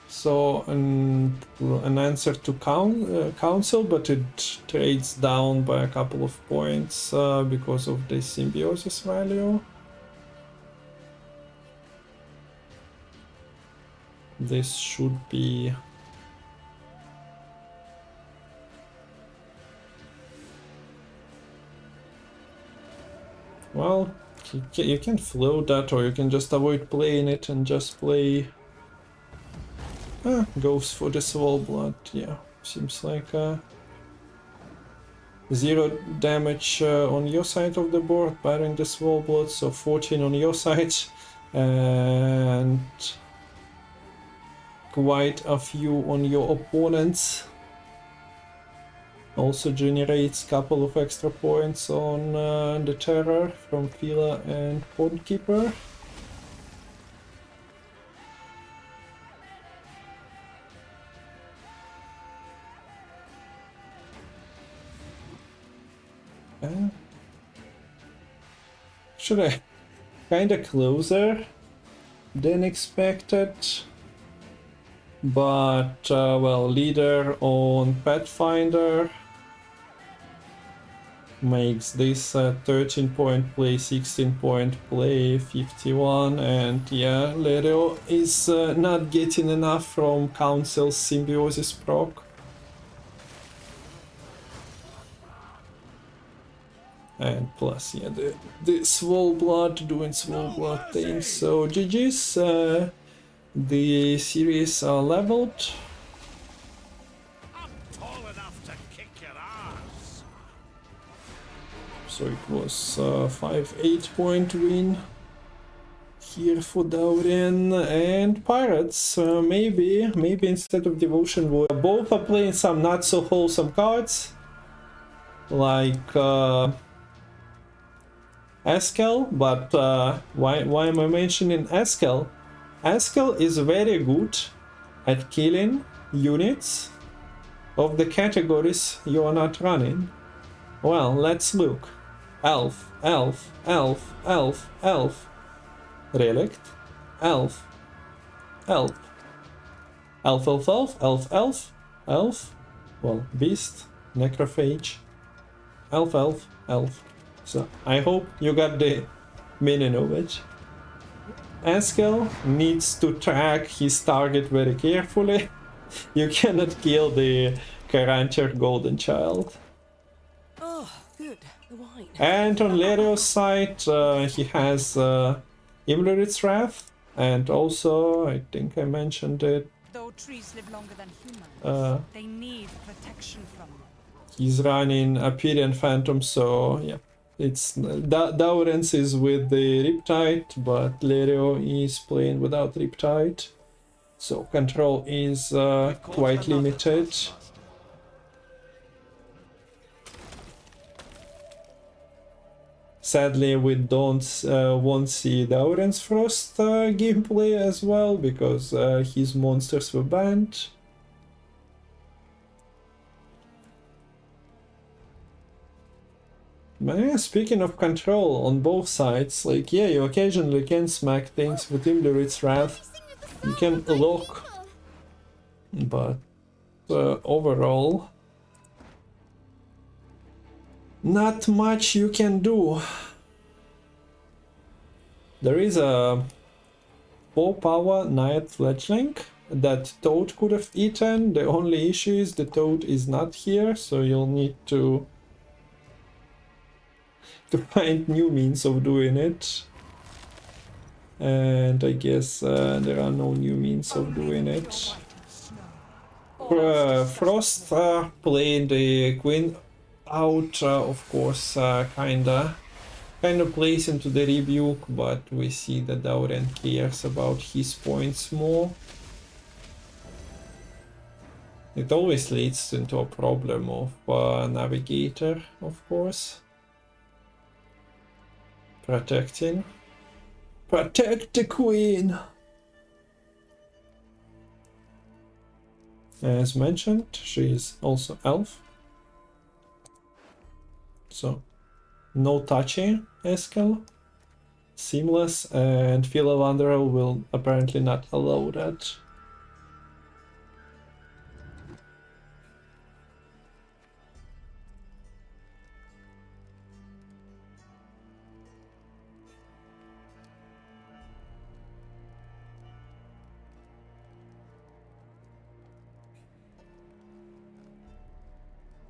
So an answer to council, but it trades down by a couple of points because of the symbiosis value. This should be... well, you can float that, or you can just avoid playing it and just play... goes for the Swole Blood. Yeah, seems like 0 damage on your side of the board, barring the Swole Blood, so 14 on your side, and quite a few on your opponents. Also generates a couple of extra points on the terror from Fila and Podkeeper. Should I kinda closer than expected, but well, leader on Pathfinder makes this 13 point play, 16 point play, 51, and yeah, Lerio is not getting enough from Council's Symbiosis proc. And plus, yeah, the Swole Blood doing Swole Blood things. So GG's, the series are leveled. I'm tall enough to kick your ass. So it was 5-8 point win here for Dauren and Pirates. Maybe instead of Devotion War, both are playing some not so wholesome cards, like Eskel, but why am I mentioning Eskel? Eskel is very good at killing units of the categories you are not running. Well, let's look. Elf, elf, elf, elf, elf. Relict, elf, elf. Elf, elf, elf, elf, elf, elf. Well, beast, necrophage, elf, elf, elf. So I hope you got the meaning of it. Eskel needs to track his target very carefully. You cannot kill the Karancher Golden Child. Oh, good. The wine. And on Lerio's side, he has Imlerit's Wrath, and also, I think I mentioned it, Though trees live longer than humans, they need protection from them. he's running Aperian Phantom, so yeah. It's Dauren's is with the Riptide, but Lerio is playing without Riptide, so control is quite limited. Sadly, we won't see Dauren's Frost gameplay as well, because his monsters were banned. But yeah, speaking of control on both sides, like, yeah, you occasionally can smack things with Imlerith's Wrath. You can lock, but overall, not much you can do. There is a 4-power Knight Fledgling that Toad could have eaten. The only issue is the Toad is not here, so you'll need to find new means of doing it. And I guess there are no new means of doing it. Frost played the Gwent out, of course, kinda plays into the rebuke, but we see that Dauren cares about his points more. It always leads into a problem of Navigator, of course. Protecting. Protect the Queen! As mentioned, she is also elf. So, no touching, Eskel. Seamless, and Fellow Wanderer will apparently not allow that.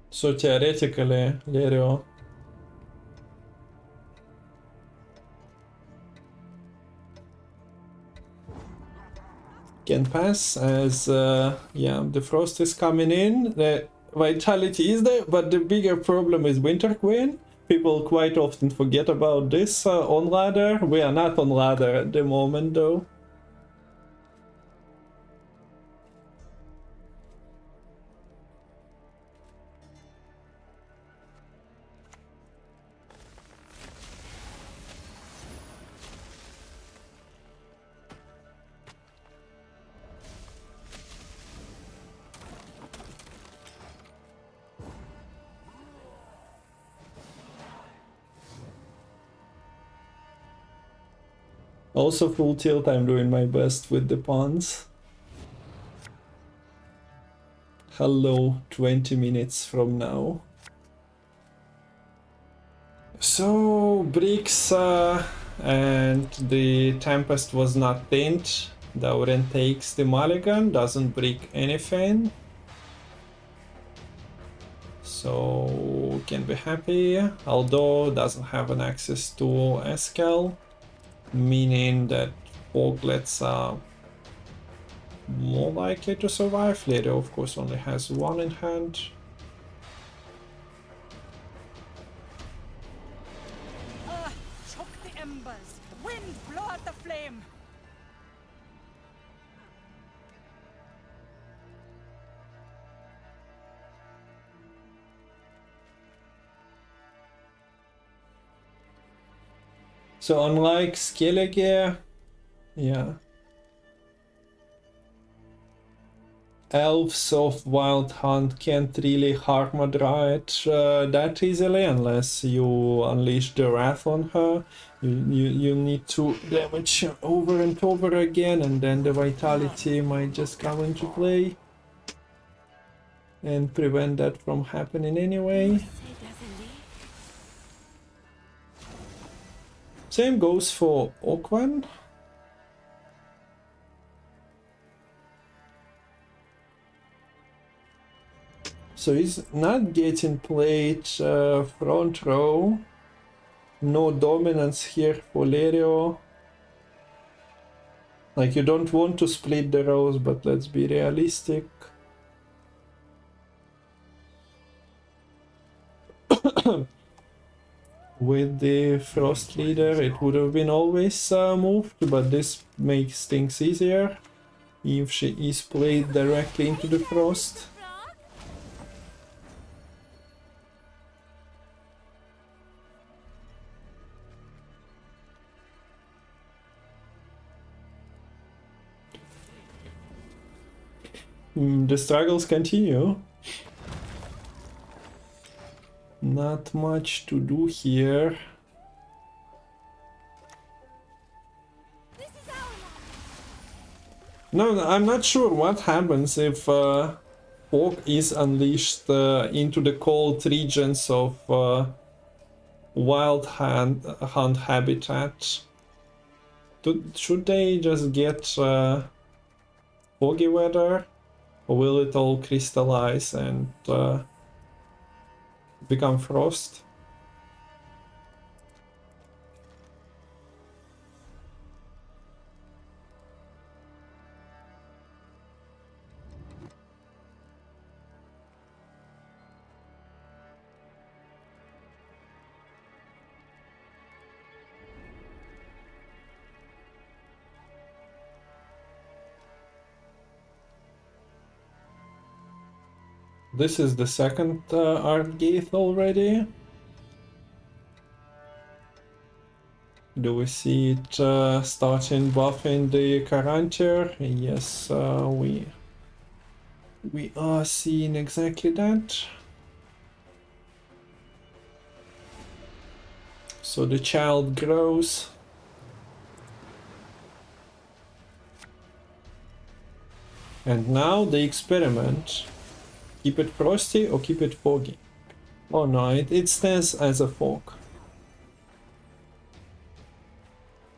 So theoretically, Lerio can pass as yeah, the frost is coming in, the vitality is there, but the bigger problem is Winter Queen. People quite often forget about this on ladder. We are not on ladder at the moment though. Also full tilt, I'm doing my best with the pawns. Hello, 20 minutes from now. So, bricks and the Tempest was not thinned. Dauren takes the mulligan, doesn't brick anything. So, can be happy, although doesn't have an access to Eskel. Meaning that Foglets are more likely to survive. Lerio, of course, only has one in hand. Choke the embers! Wind, blow out the flame! So unlike Skellige, yeah, elves of Wild Hunt can't really harm a Dryad that easily unless you unleash the Wrath on her. You need to damage her over and over again, and then the Vitality might just come into play and prevent that from happening anyway. Same goes for Okwan. So he's not getting played front row. No dominance here for Lerio. Like, you don't want to split the rows, but let's be realistic. With the Frost Leader, it would have been always moved, but this makes things easier if she is played directly into the Frost. The struggles continue. Not much to do here. No, I'm not sure what happens if fog is unleashed into the cold regions of wild hunt habitat. Should they just get foggy weather, or will it all crystallize and become frost? This is the second art gate already. Do we see it starting buffing the Carantir? Yes, we are seeing exactly that. So the child grows. And now the experiment. Keep it frosty or keep it foggy? Oh no, it stands as a fog.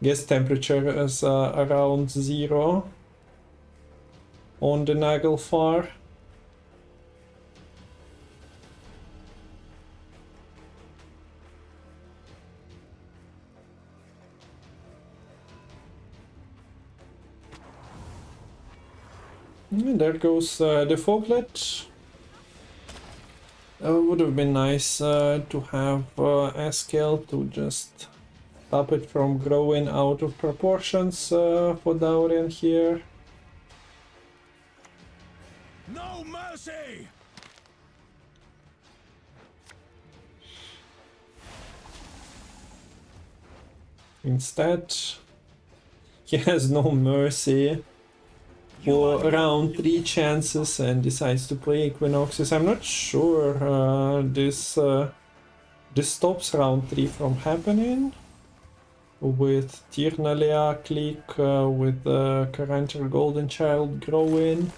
Guess temperature is around 0 on the Nagelfar. And there goes the foglet. Would have been nice to have Eskel to just stop it from growing out of proportions for Dauren here. No mercy! Instead, he has no mercy for round 3 chances and decides to play Equinoxes. I'm not sure this stops round 3 from happening with Tirnalia click, with Carantir Golden Child growing.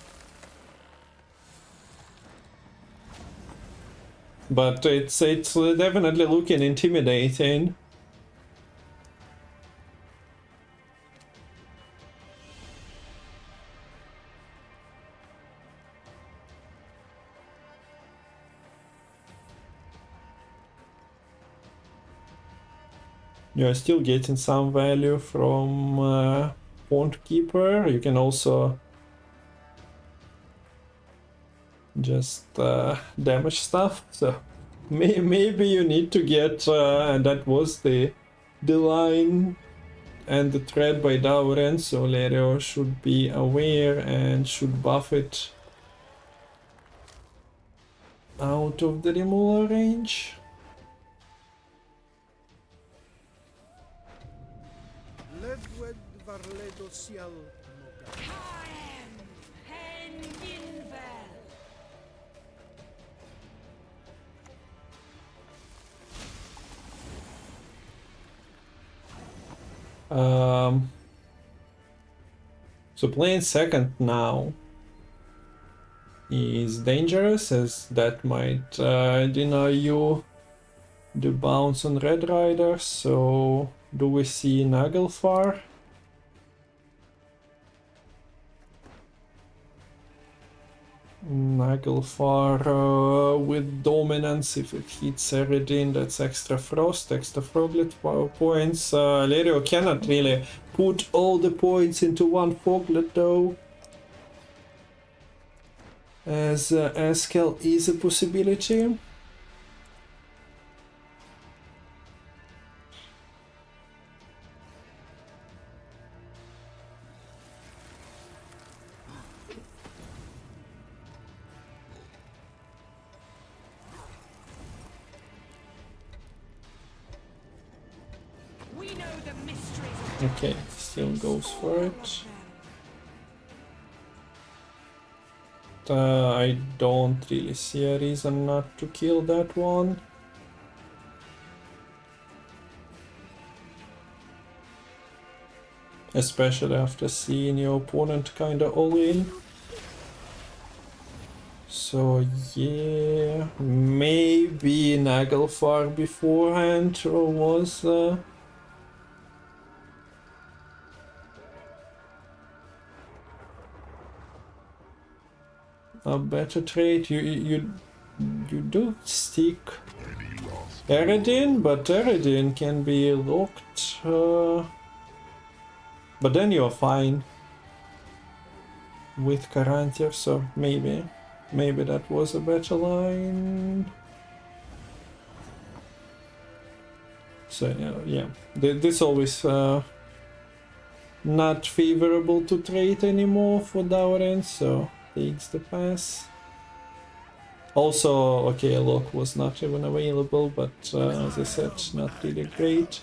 But it's definitely looking intimidating. You're still getting some value from Pond Keeper. You can also just damage stuff. So maybe you need to get, and that was the line and the thread by Dauren, so Lerio should be aware and should buff it out of the removal range. So playing second now is dangerous, as that might deny you the bounce on Red Rider. So do we see Nagelfar? Nagelfar with dominance. If it hits Eridin, that's extra frost, extra froglet points. Lerio cannot really put all the points into one foglet though, as Eskel is a possibility. Okay, still goes for it. I don't really see a reason not to kill that one. especially after seeing your opponent kinda all in. So yeah, maybe Naglfar beforehand was a better trade. You do stick Eredin, but Eredin can be locked. But then you're fine with Karantir, so maybe that was a better line. So yeah, this always not favorable to trade anymore for Dauren, so takes the pass. Also, okay, lock was not even available, but as I said, not really great.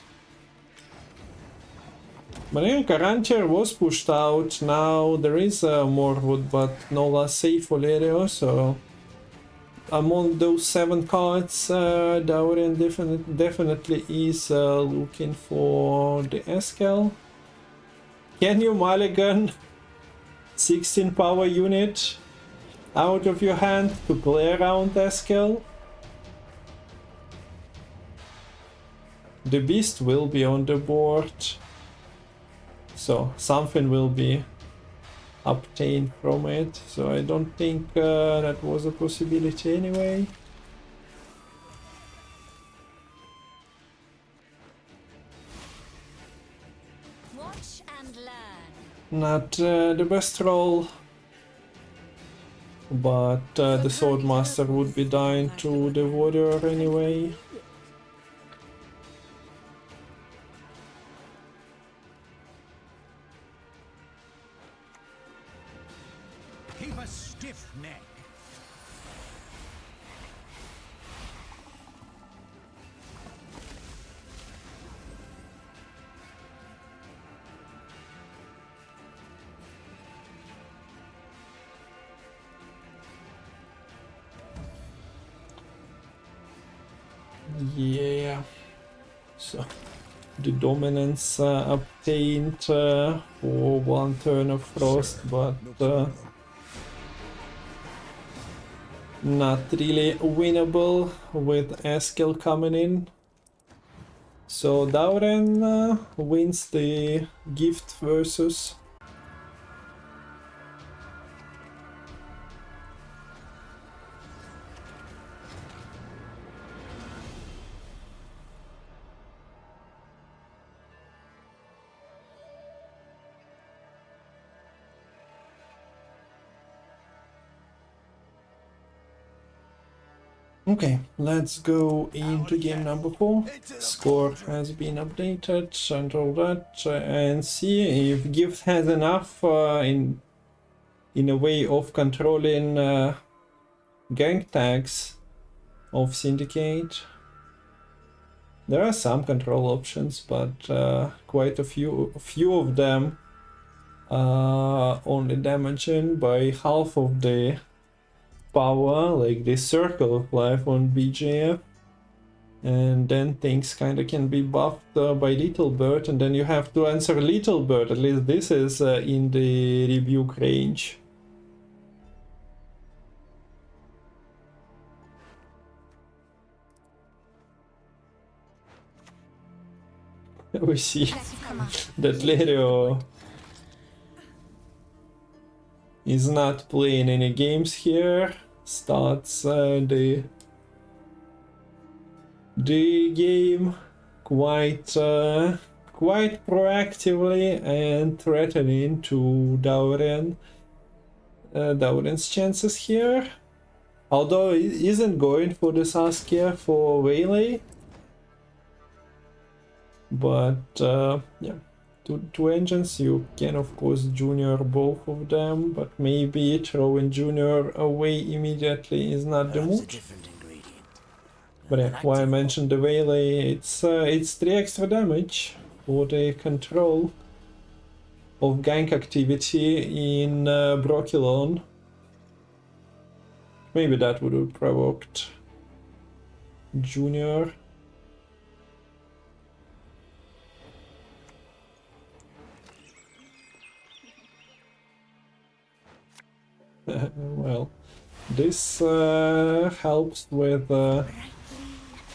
But yeah, Karantir was pushed out. Now there is more wood, but no last save for Lerio, so among those 7 cards, Dauren definitely is looking for the Eskel. Can you mulligan 16 power unit out of your hand to play around Eskel? The beast will be on the board, so something will be obtained from it, so I don't think that was a possibility anyway. Watch and learn. Not the best roll, but the Swordmaster would be dying to the warrior anyway. Keep a stiff neck. Yeah, so the dominance obtained for 1 turn of frost, but not really winnable with Eskel coming in. So Dauren wins the gift versus. Okay, let's go into game number 4. Score has been updated and all that, and see if Gift has enough in a way of controlling gang tags of Syndicate. There are some control options, but quite a few of them are only damaging by half of the power, like the Circle of Life on BJF, and then things kinda can be buffed by Little Bird, and then you have to answer Little Bird. At least this is in the rebuke range. We see that Lerio is not playing any games here. Starts the game quite proactively and threatening to Dauren's chances here. Although he isn't going for the Saskia for Waylay. But yeah, two engines, you can of course junior both of them, but maybe throwing junior away immediately is not the move. But yeah, why I mentioned the Waylay, it's 3 extra damage for the control of gank activity in Brokilon. Maybe that would have provoked junior. Well, this helps with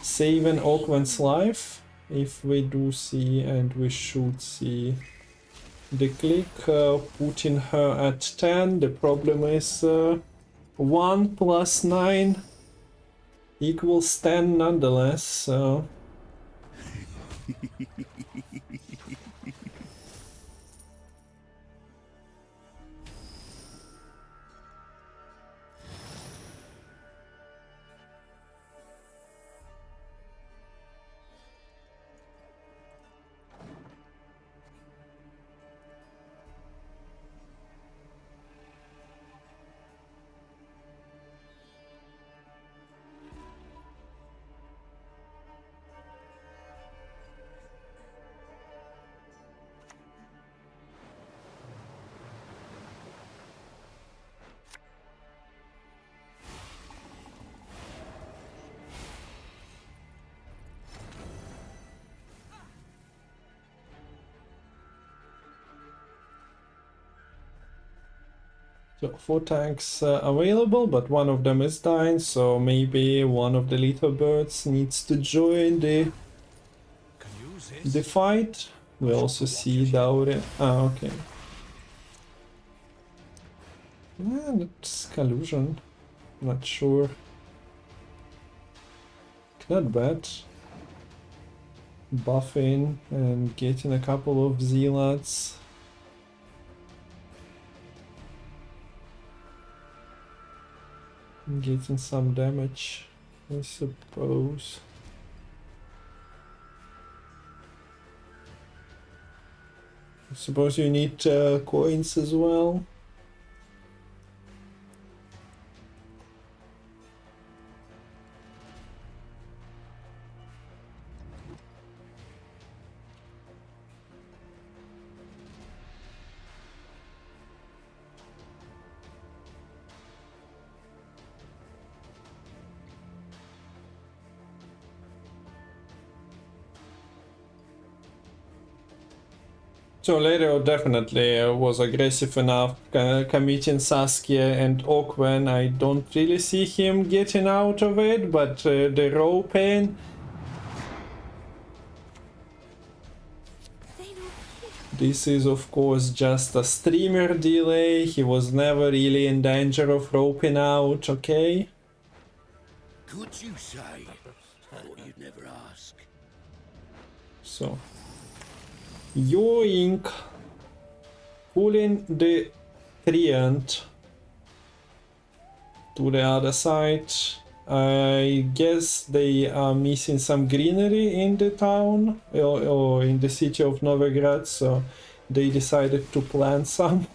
saving Oakland's life. If we do see, and we should see the click, putting her at 10. The problem is 1 plus 9 equals 10 nonetheless, so... So 4 tanks available, but one of them is dying, so maybe one of the little birds needs to join the fight. We also see Dauren. Ah, okay. Yeah, that's collusion. Not sure. Not bad. Buffing and getting a couple of zealots. Getting some damage, I suppose. I suppose you need coins as well. So Lerio definitely was aggressive enough, committing Saskia and Oakwen. I don't really see him getting out of it, but the roping... This is of course just a streamer delay. He was never really in danger of roping out, okay? Could you say? Thought you'd never ask. So... Yoink! Pulling the Treant to the other side. I guess they are missing some greenery in the town or in the city of Novigrad, so they decided to plant some.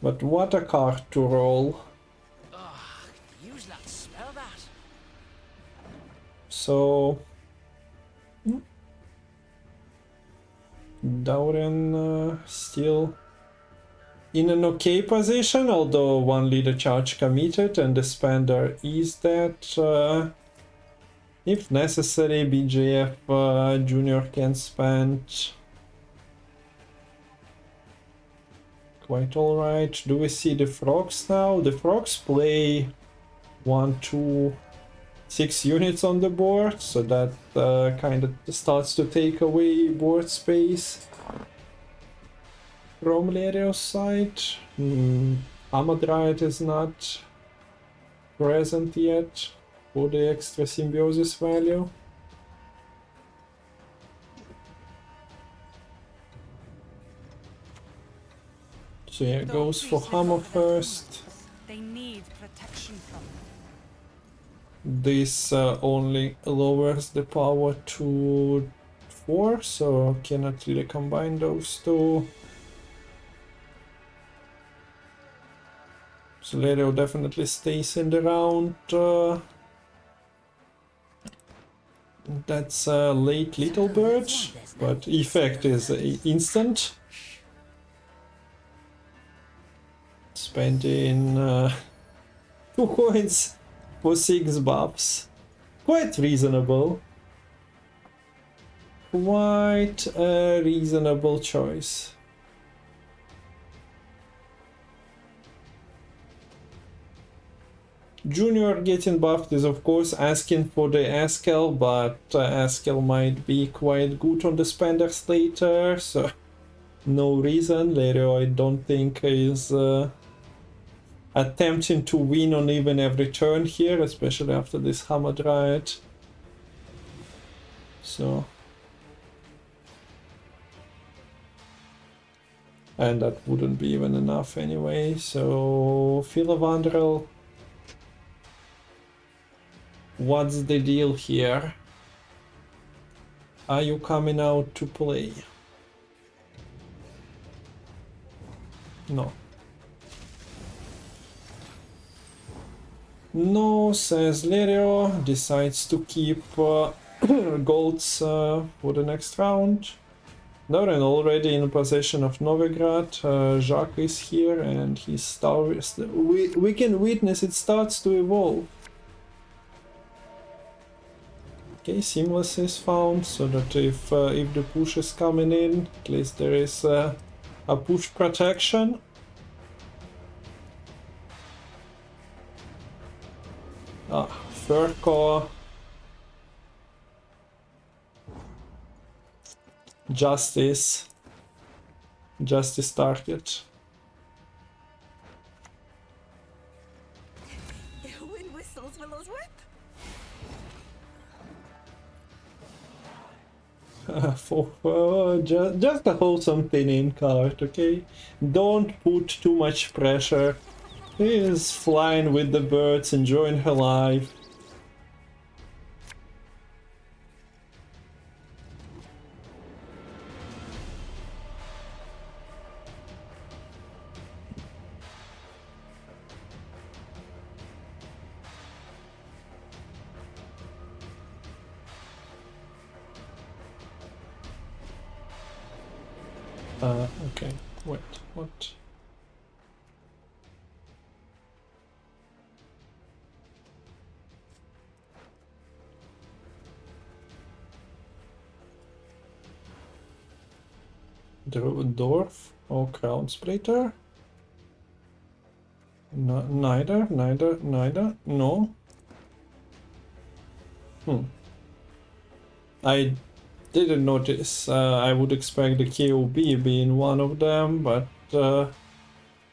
But what a card to roll. Use that, smell that. So... Dauren still in an okay position, although one leader charge committed and the spender is dead. If necessary, BJF Junior can spend. Quite alright. Do we see the frogs now? The frogs play 1, 2, 6 units on the board, so that kind of starts to take away board space from Lerio's side. Amadright is not present yet for the extra symbiosis value. So yeah, goes for Hammer first. They need protection from. This only lowers the power to 4, so cannot really combine those two. So Lerio definitely stays in the round. That's a late little bird, but effect is instant. Spending 2 coins for 6 buffs. Quite reasonable. Quite a reasonable choice. Junior getting buffed is of course asking for the Askel, but Askel might be quite good on the spenders later, so no reason. Lerio I don't think is attempting to win on even every turn here, especially after this Hammer Riot. So, and that wouldn't be even enough anyway. So Philovandrel, what's the deal here? Are you coming out to play? No. No, says Lerio, decides to keep golds for the next round. Dauren already in possession of Novigrad. Jacques is here and he's we can witness it starts to evolve. Okay, Seamless is found, so that if the push is coming in, at least there is a push protection. Furco. Justice target. Wind whistles, Willow's whip. Just a wholesome thinning card, okay? Don't put too much pressure. He is flying with the birds, enjoying her life. Okay, wait, what? Dwarf or Crown Splitter? No, neither, no. I didn't notice. I would expect the KOB being one of them, but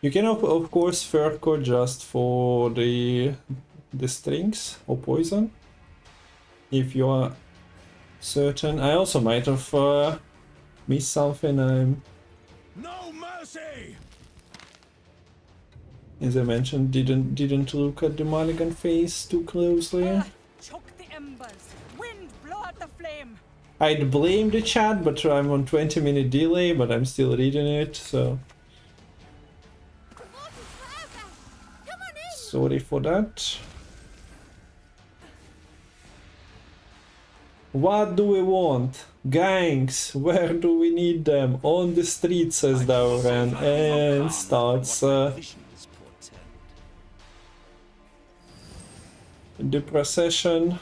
you can of course Furco just for the strings or poison, if you are certain. I also might have missed something. No mercy! As I mentioned, didn't look at the Mulligan face too closely. Choke the embers. Wind, blow out the flame. I'd blame the chat, but I'm on 20-minute delay, but I'm still reading it, so sorry for that. What do we want? Gangs, where do we need them? On the street, says Dauren, and starts the procession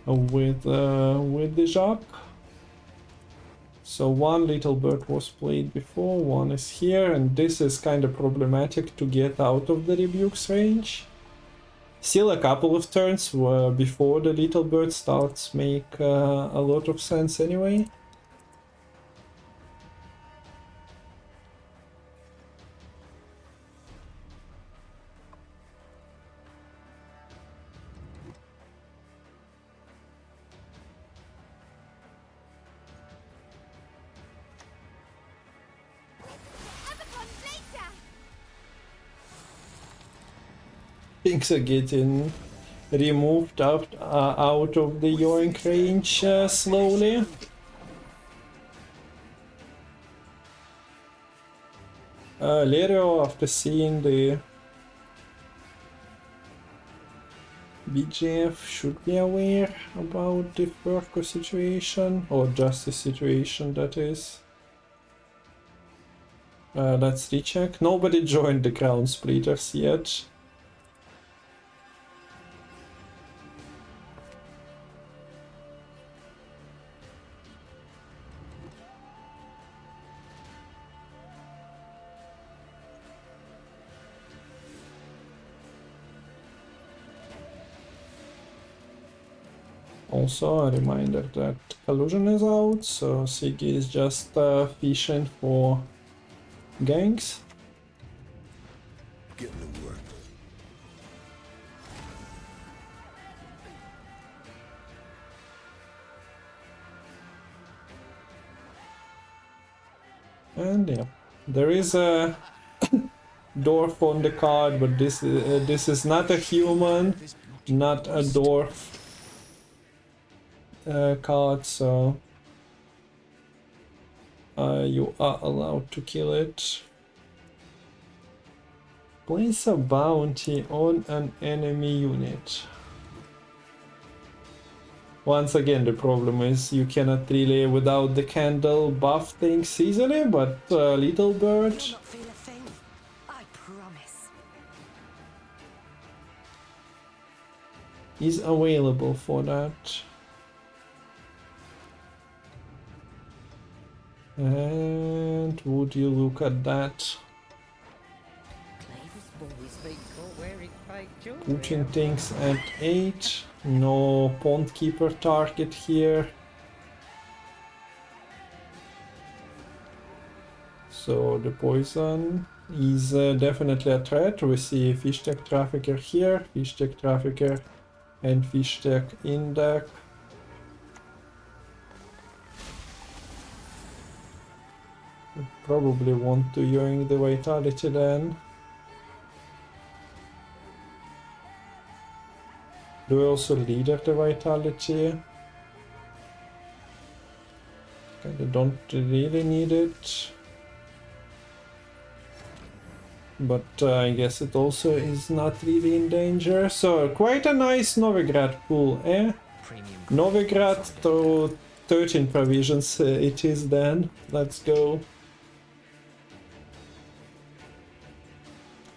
with the Jacques. So one little bird was played before, one is here, and this is kind of problematic to get out of the Rebuke's range. Still a couple of turns before the little bird starts make a lot of sense anyway. Things are getting removed out of the yoink range slowly. Lerio, after seeing the BGF, should be aware about the Furco situation, or Justice situation, that is. Let's recheck. Nobody joined the Crown Splitters yet. Also a reminder that collusion is out, so Siggy is just fishing for ganks. Getting to work. And yeah, there is a dwarf on the card, but this is not a human, not a dwarf card, so you are allowed to kill it. Place a bounty on an enemy unit. Once again, the problem is you cannot really, without the candle, buff things easily, but Little Bird You'll not feel a thing. I promise. is available for that. And would you look at that? Clavis boys been caught wearing fake jewelry. Putting things at 8. No Pond Keeper target here. So the poison is definitely a threat. We see Fish Tech Trafficker here, Fish Tech Trafficker and Fish Tech in deck. Probably want to yoink the Vitality then. Do we also leader the Vitality? Kinda don't really need it. But I guess it also is not really in danger. So quite a nice Novigrad pool, eh? Premium. Novigrad to 13 provisions it is then. Let's go.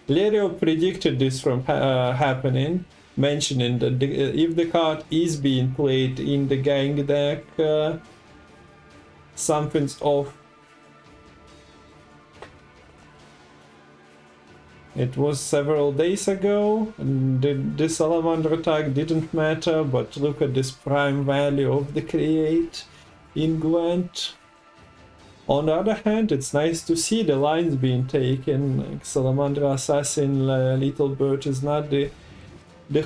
Lerio predicted this from happening, mentioning that if the card is being played in the gang deck, something's off. It was several days ago, and the Salamander attack didn't matter, but look at this prime value of the create in Gwent. On the other hand, it's nice to see the lines being taken. Like Salamander Assassin, Little Bird is not the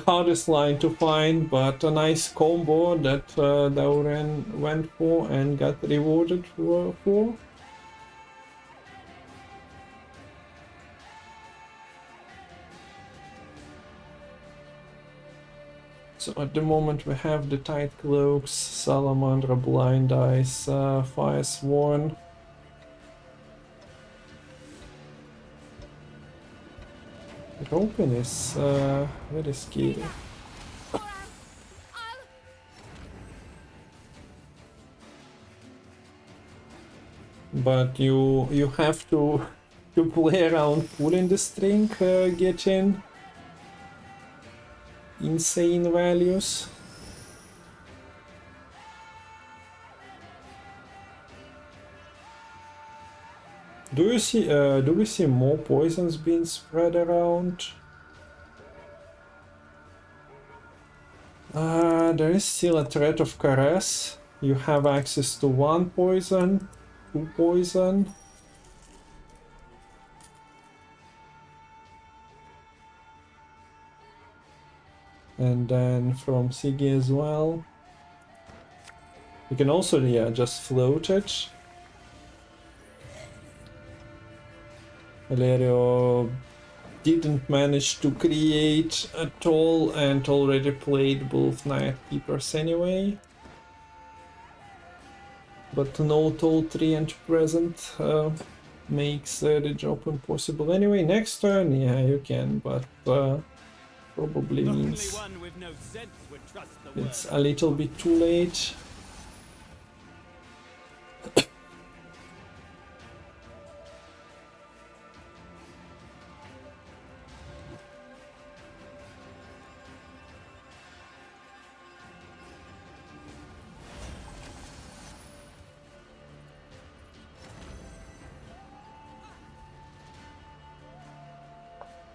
hardest line to find, but a nice combo that Dauren went for and got rewarded for. So at the moment we have the Tight Cloaks, Salamander, Blind Eyes, Fire Sworn. The open is very scary. But you have to play around pulling the string, getting insane values. Do we see more poisons being spread around? There is still a threat of Caress. You have access to 1 poison, 2 poison. And then from Siggy as well. You can also, yeah, just float it. Lerio didn't manage to create at all and already played both Night Keepers anyway. But no Toll Treant present makes the job impossible. Anyway, next turn, yeah, you can, but probably means it's a little bit too late.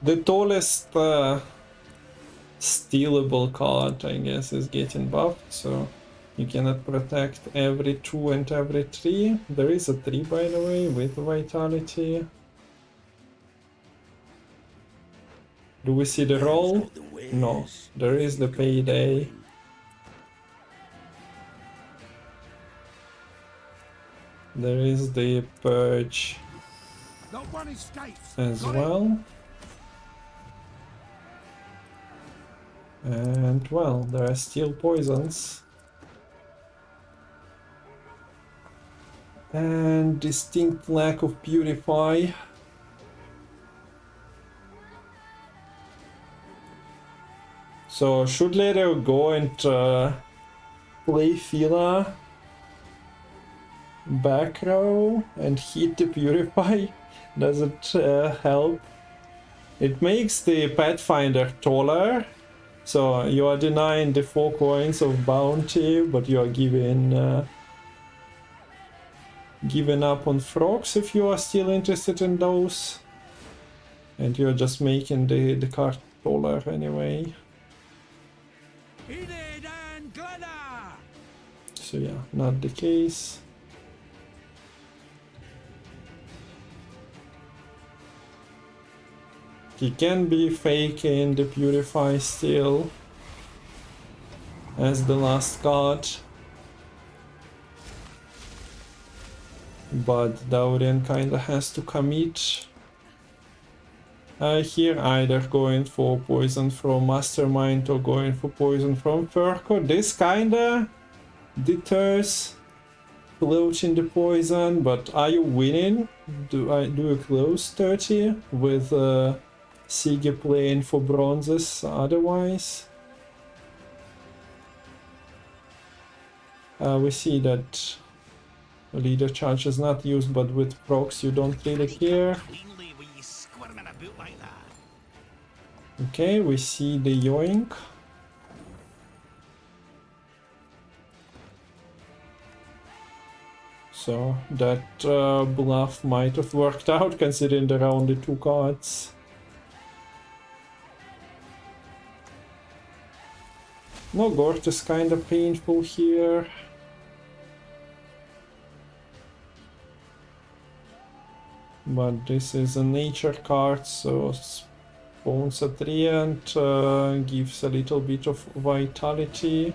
The tallest stealable card, I guess, is getting buffed, so you cannot protect every 2 and every 3. There is a 3, by the way, with vitality. Do we see the roll? No, there is the payday. There is the purge Not one escapes. as Got it? well. And well, there are still poisons. And distinct lack of purify. So should Lerio go and play Fila back row and hit the purify? Does it help? It makes the Pathfinder taller. So you are denying the 4 coins of bounty, but you are giving up on frogs if you are still interested in those. And you're just making the card taller anyway. Enid and Glenna! So yeah, not the case. He can be faking the Purify still as the last card. But Dauren kinda has to commit. Here either going for poison from Mastermind or going for poison from Furco. This kinda deters floating the poison, but are you winning? Do you close 30 with Sige playing for bronzes otherwise? We see that leader charge is not used, but with procs you don't really care. Cleanly when you squirming about like that. Okay, we see the yoink. So that bluff might have worked out considering there are only 2 cards. No, Gort is kinda painful here. But this is a nature card, so spawns a treant, gives a little bit of vitality.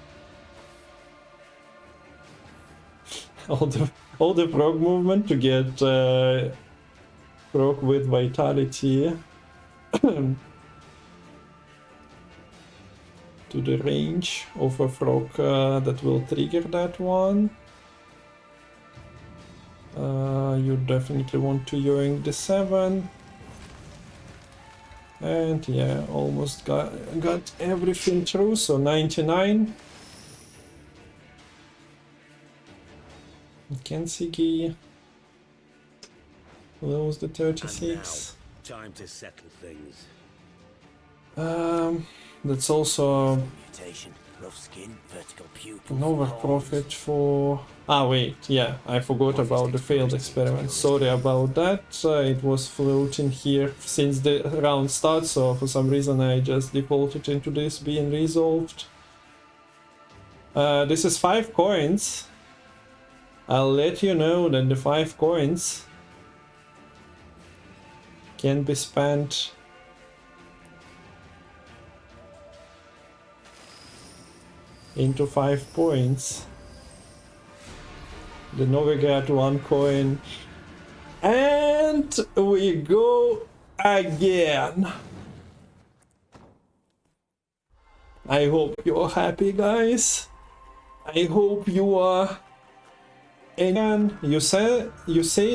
all the prog movement to get prog with vitality to the range of a frog that will trigger that one. You definitely want to yoink the 7. And yeah, almost got everything through, so 99. Kensigi lose the 36. Time to settle things. That's also Mutation, rough skin, vertical pupil. an overprofit for... Ah wait, yeah, I forgot about the failed experiment. Sorry about that. It was floating here since the round starts, so for some reason I just defaulted into this being resolved. This is 5 coins. I'll let you know that the 5 coins can be spent into 5 points. The Novigrad 1 coin. And we go again. I hope you're happy, guys. I hope you are. And you say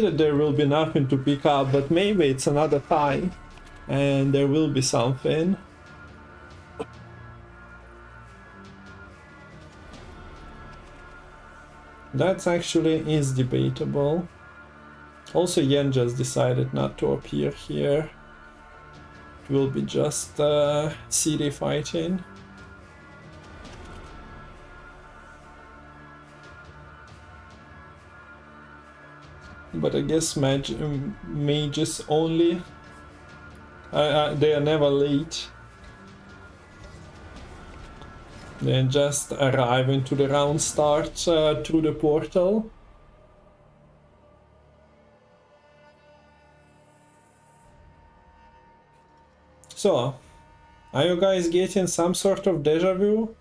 that there will be nothing to pick up, but maybe it's another tie and there will be something. That actually is debatable. Also, Yen just decided not to appear here. It will be just CD fighting. But I guess mages only. They are never late. Then just arrive into the round start through the portal. So, are you guys getting some sort of deja vu?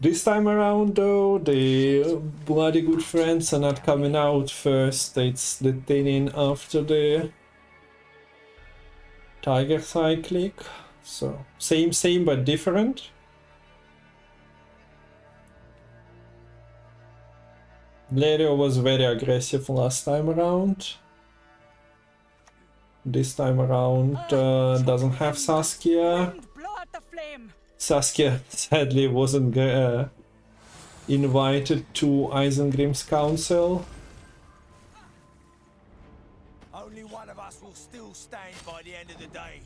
This time around though, the bloody good friends are not coming out first, it's the thinning after the tiger cyclic. So, same but different. Lerio was very aggressive last time around. This time around doesn't have Saskia. Blow out the flame. Saskia sadly wasn't invited to Isengrim's council. Only one of us will still stand by the end of the day.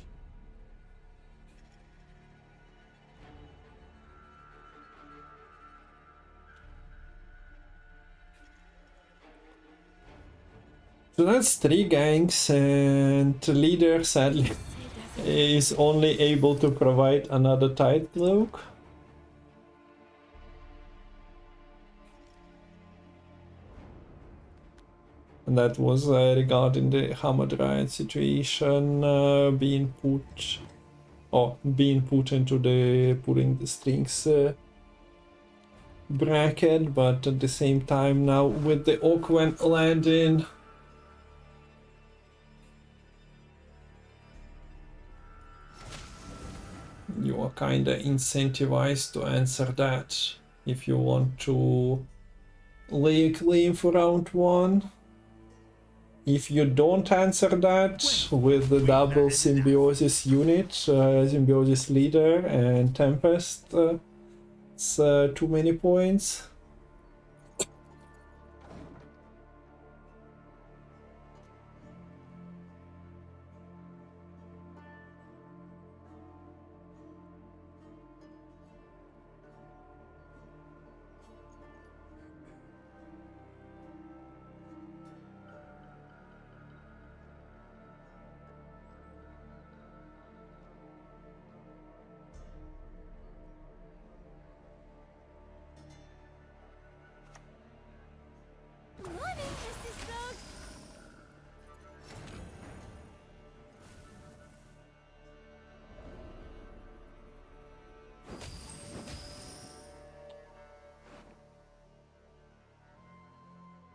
So that's 3 gangs, and leader sadly is only able to provide another tight cloak. And that was regarding the Hamadryad situation being put into the pulling the strings bracket, but at the same time now with the Oakwen landing, you are kinda incentivized to answer that if you want to lay a claim for round 1. If you don't answer that with the double symbiosis unit, symbiosis leader and Tempest, it's too many points.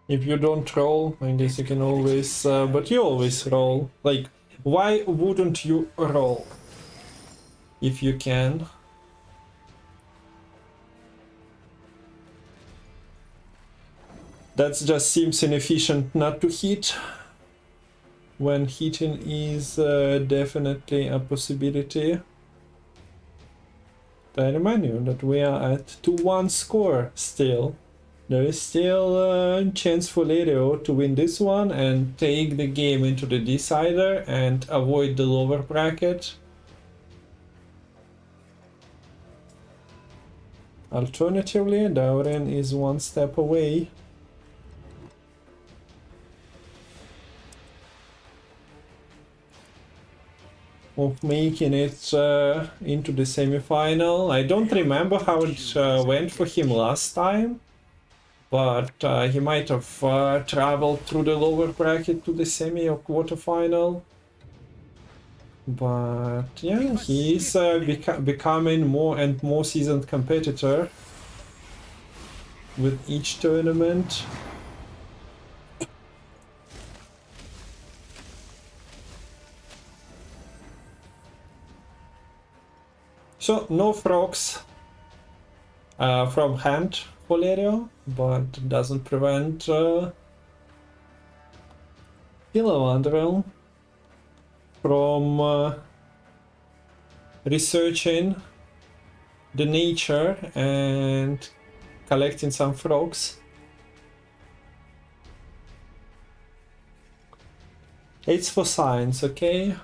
If you don't roll, I guess you can always, but you always roll. Like, why wouldn't you roll if you can? That just seems inefficient not to hit, when hitting is definitely a possibility. I remind you that we are at 2-1 score still. There is still a chance for Lerio to win this one and take the game into the decider and avoid the lower bracket. Alternatively, Dauren is 1 step away. Of making it into the semi-final. I don't remember how it went for him last time, but he might have traveled through the lower bracket to the semi or quarterfinal. But yeah, he's becoming more and more seasoned competitor with each tournament. So no frogs from hand for Lerio, but doesn't prevent Pilavandrel from researching the nature and collecting some frogs. It's for science, okay?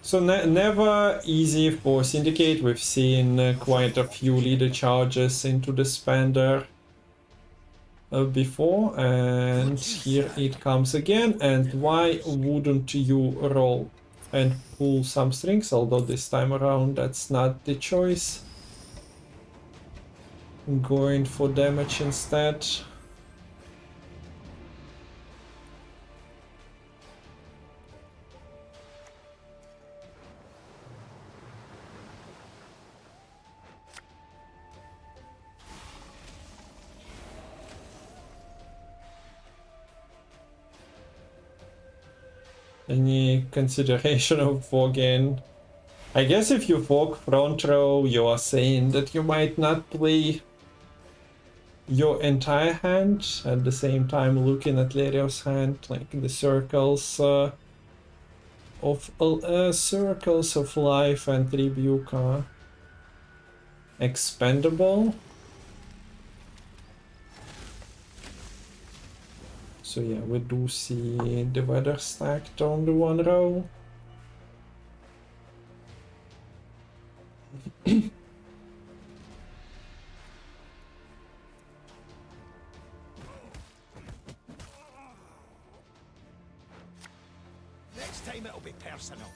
So never easy for Syndicate. We've seen quite a few leader charges into the Spender before, and here it comes again. And why wouldn't you roll and pull some strings? Although this time around that's not the choice. Going for damage instead. Any consideration of fogging? I guess if you fog front row, you are saying that you might not play your entire hand at the same time looking at Lerio's hand, like the circles of life and rebuke are expendable. So yeah, we do see the weather stacked on the one row. Next time it'll be personal.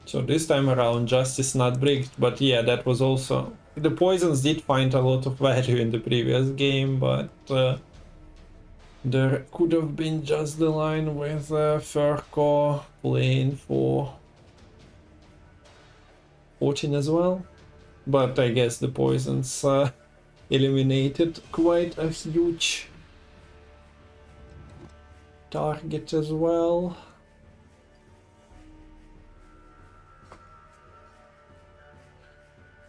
So this time around, justice not bricked, but yeah, that was also... The poisons did find a lot of value in the previous game, but there could have been just the line with Furco playing for 14 as well. But I guess the poisons eliminated quite a huge target as well.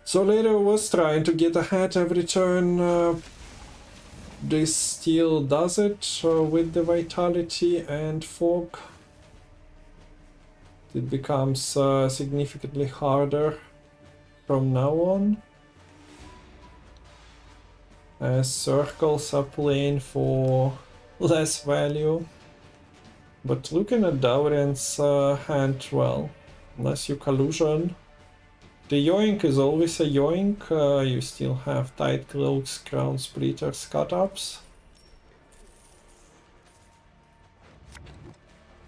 So Lerio was trying to get ahead every turn. This still does it with the vitality and fog. It becomes significantly harder from now on, as circles are playing for less value. But looking at Dauren's hand, well, unless you collusion, the yoink is always a yoink. You still have tight cloaks, crown splitters, cut-ups.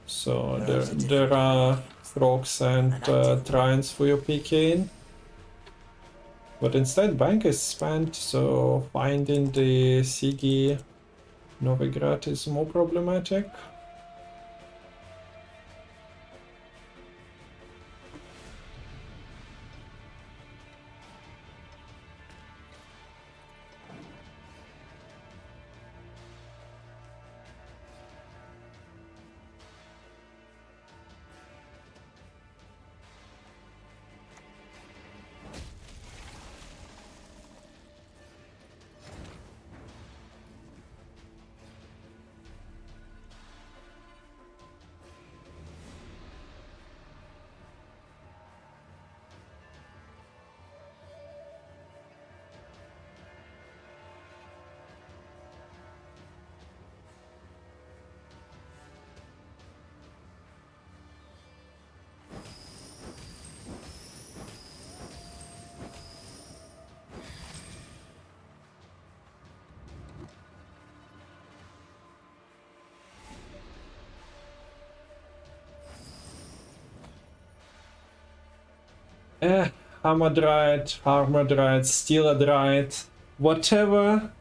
So there are frogs and trines for your picking. But instead bank is spent, so finding the Sigi Novigrad is more problematic. Hamadryad, Armadryad, Steel Dryad, whatever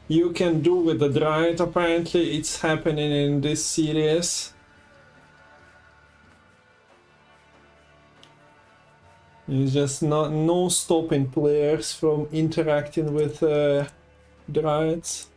you can do with the Dryad, apparently it's happening in this series. It's just no stopping players from interacting with Dryads.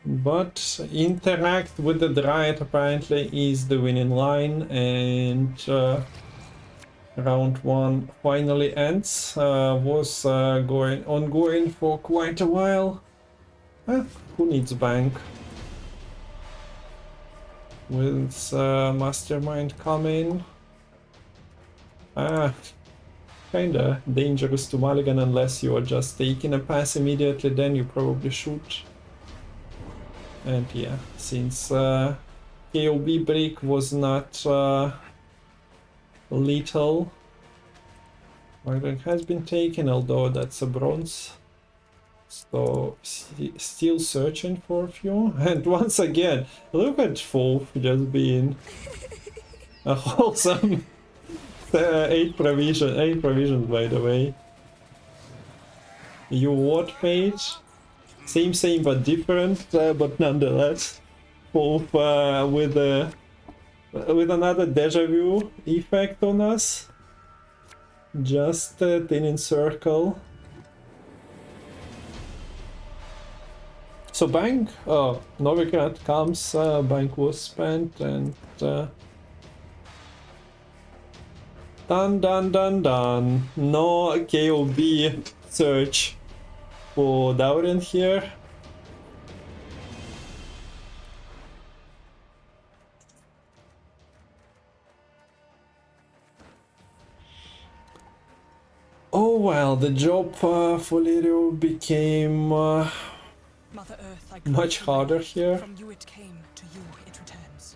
But interact with the Dryad apparently is the winning line, and round one finally ends. Was ongoing for quite a while. Who needs bank? With Mastermind coming. kinda dangerous to mulligan unless you are just taking a pass immediately, then you probably shoot. And yeah, since KOB break was not lethal, mulligan has been taken, although that's a bronze. So still searching for a few. And once again, look at Wolf just being a wholesome 8 provisions by the way. You what page? Same but different, but nonetheless. Wolf with another deja vu effect on us. Just thinning circle. So bank, oh, Novigrad comes, bank was spent, and done. No KOB search for Dauren here. Oh well, the job for Lerio became Mother Earth, I much harder here. From you it came, to you it returns.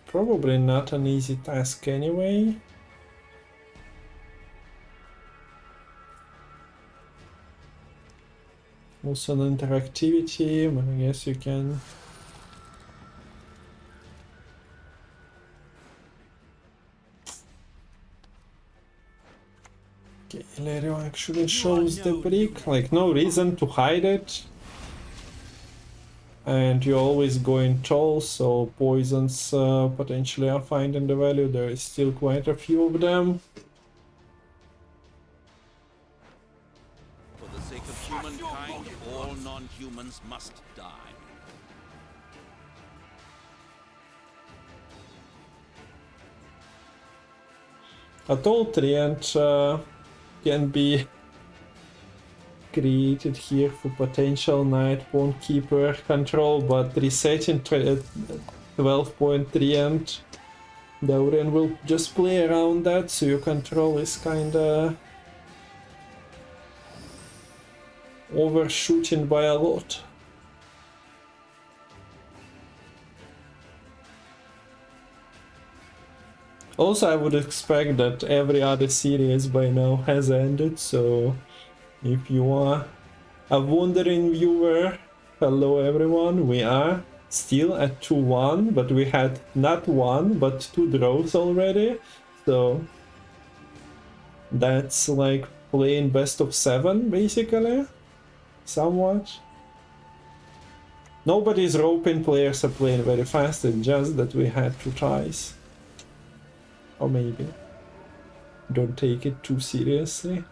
Probably not an easy task anyway. Also an interactivity, but I guess you can. Okay, Lerio actually shows the brick, like no reason to hide it. And you're always going tall, so poisons potentially are finding the value. There is still quite a few of them. For the sake of humankind, all non-humans must die. Matol treant can be created here for potential Night Pawn Keeper control, but resetting 12-point treant, Dauren will just play around that, so your control is kinda overshooting by a lot. Also, I would expect that every other series by now has ended, so if you are a wandering viewer, hello everyone, we are still at 2-1, but we had not one, but 2 draws already, so that's like playing best of 7, basically, somewhat. Nobody's roping, players are playing very fast, it's just that we had 2 tries. Or maybe. Don't take it too seriously.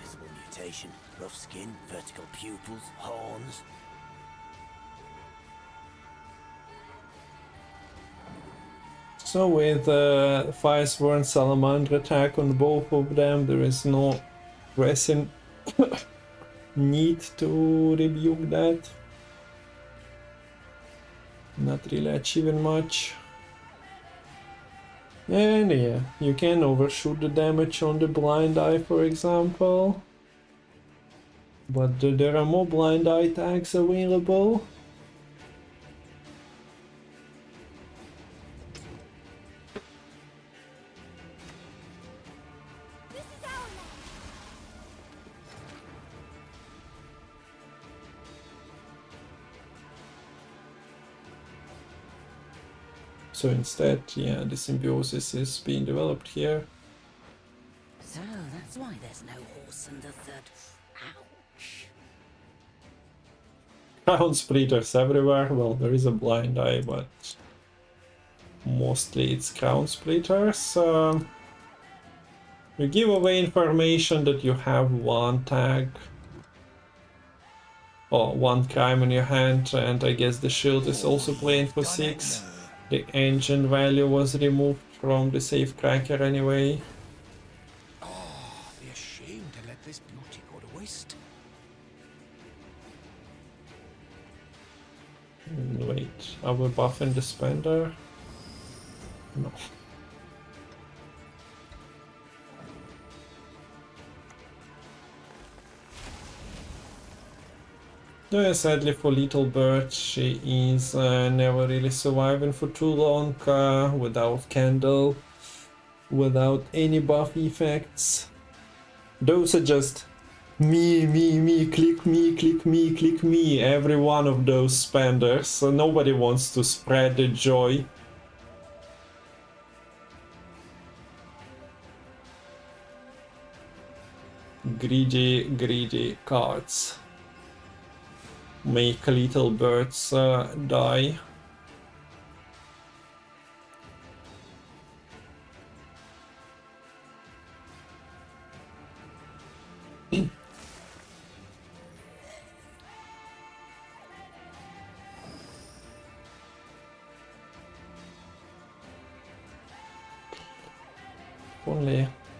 Visible mutation, rough skin, vertical pupils, horns. So with Firesworn Salamander attack on both of them, there is no pressing need to rebuke that. Not really achieving much. And yeah, you can overshoot the damage on the blind eye, for example. But there are more blind eye tags available. So instead, yeah, the symbiosis is being developed here. So that's why there's no horse and a third. Ouch. Crown splitters everywhere. Well, there is a blind eye, but mostly it's crown splitters. You give away information that you have 1 tag. Or 1 crime in your hand, and I guess the shield is also playing for 6. The engine value was removed from the safe cracker anyway. Oh, be ashamed Wait, are we buffing the spender? No. Yeah, sadly for Little Bird, she is never really surviving for too long without candle, without any buff effects. Those are just me, click me, click me, click me, every one of those spenders. So nobody wants to spread the joy. Greedy cards. Make little birds die.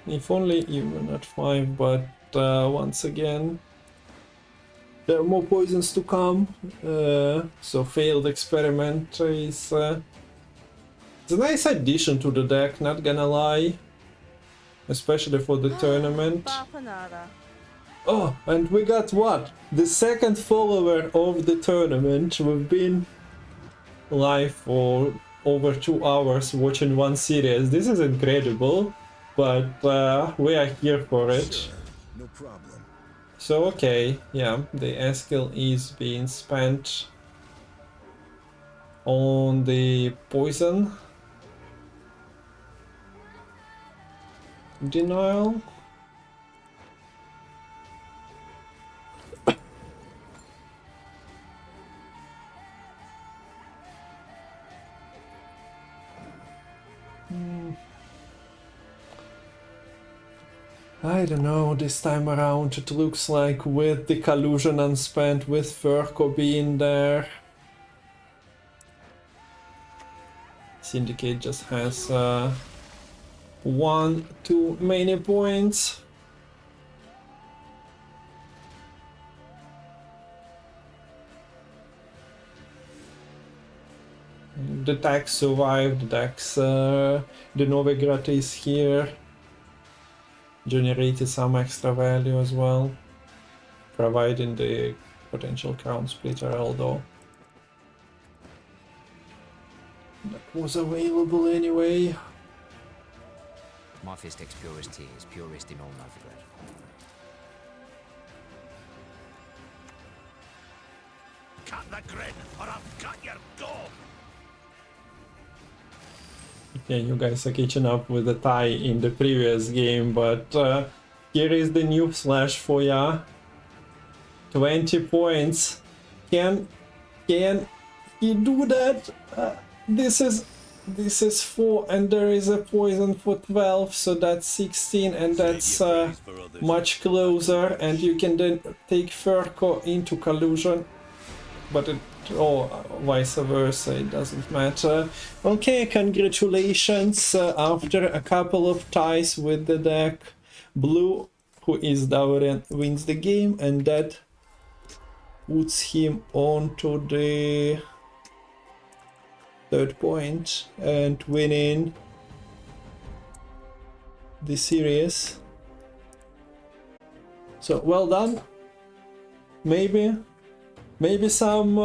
If only even at 5, but once again there are more poisons to come, so failed experiment is it's a nice addition to the deck, not gonna lie, especially for the tournament. Oh, and we got what? The second follower of the tournament. We've been live for over 2 hours watching one series. This is incredible, but we are here for it. Sure, no problem. So okay, yeah, the S skill is being spent on the poison denial. I don't know, this time around it looks like with the collusion unspent, with Furko being there, Syndicate just has one too many points. The tax survived, the tax, the Novigrad is here. Generated some extra value as well, providing the potential crown splitter, although that was available anyway. My Fistech's purity is purest in all Novigrad. Cut the grin, or I'll cut your gob! Yeah, you guys are catching up with the tie in the previous game, but here is the new flash for ya. 20 points. Can he do that? This is 4, and there is a poison for 12, so that's 16, and that's much closer. And you can then take Furko into collusion, but or vice versa, it doesn't matter. Okay, congratulations. After a couple of ties with the deck, Blue, who is Dauren, wins the game, and that puts him on to the 3rd point and winning the series. So well done. Maybe some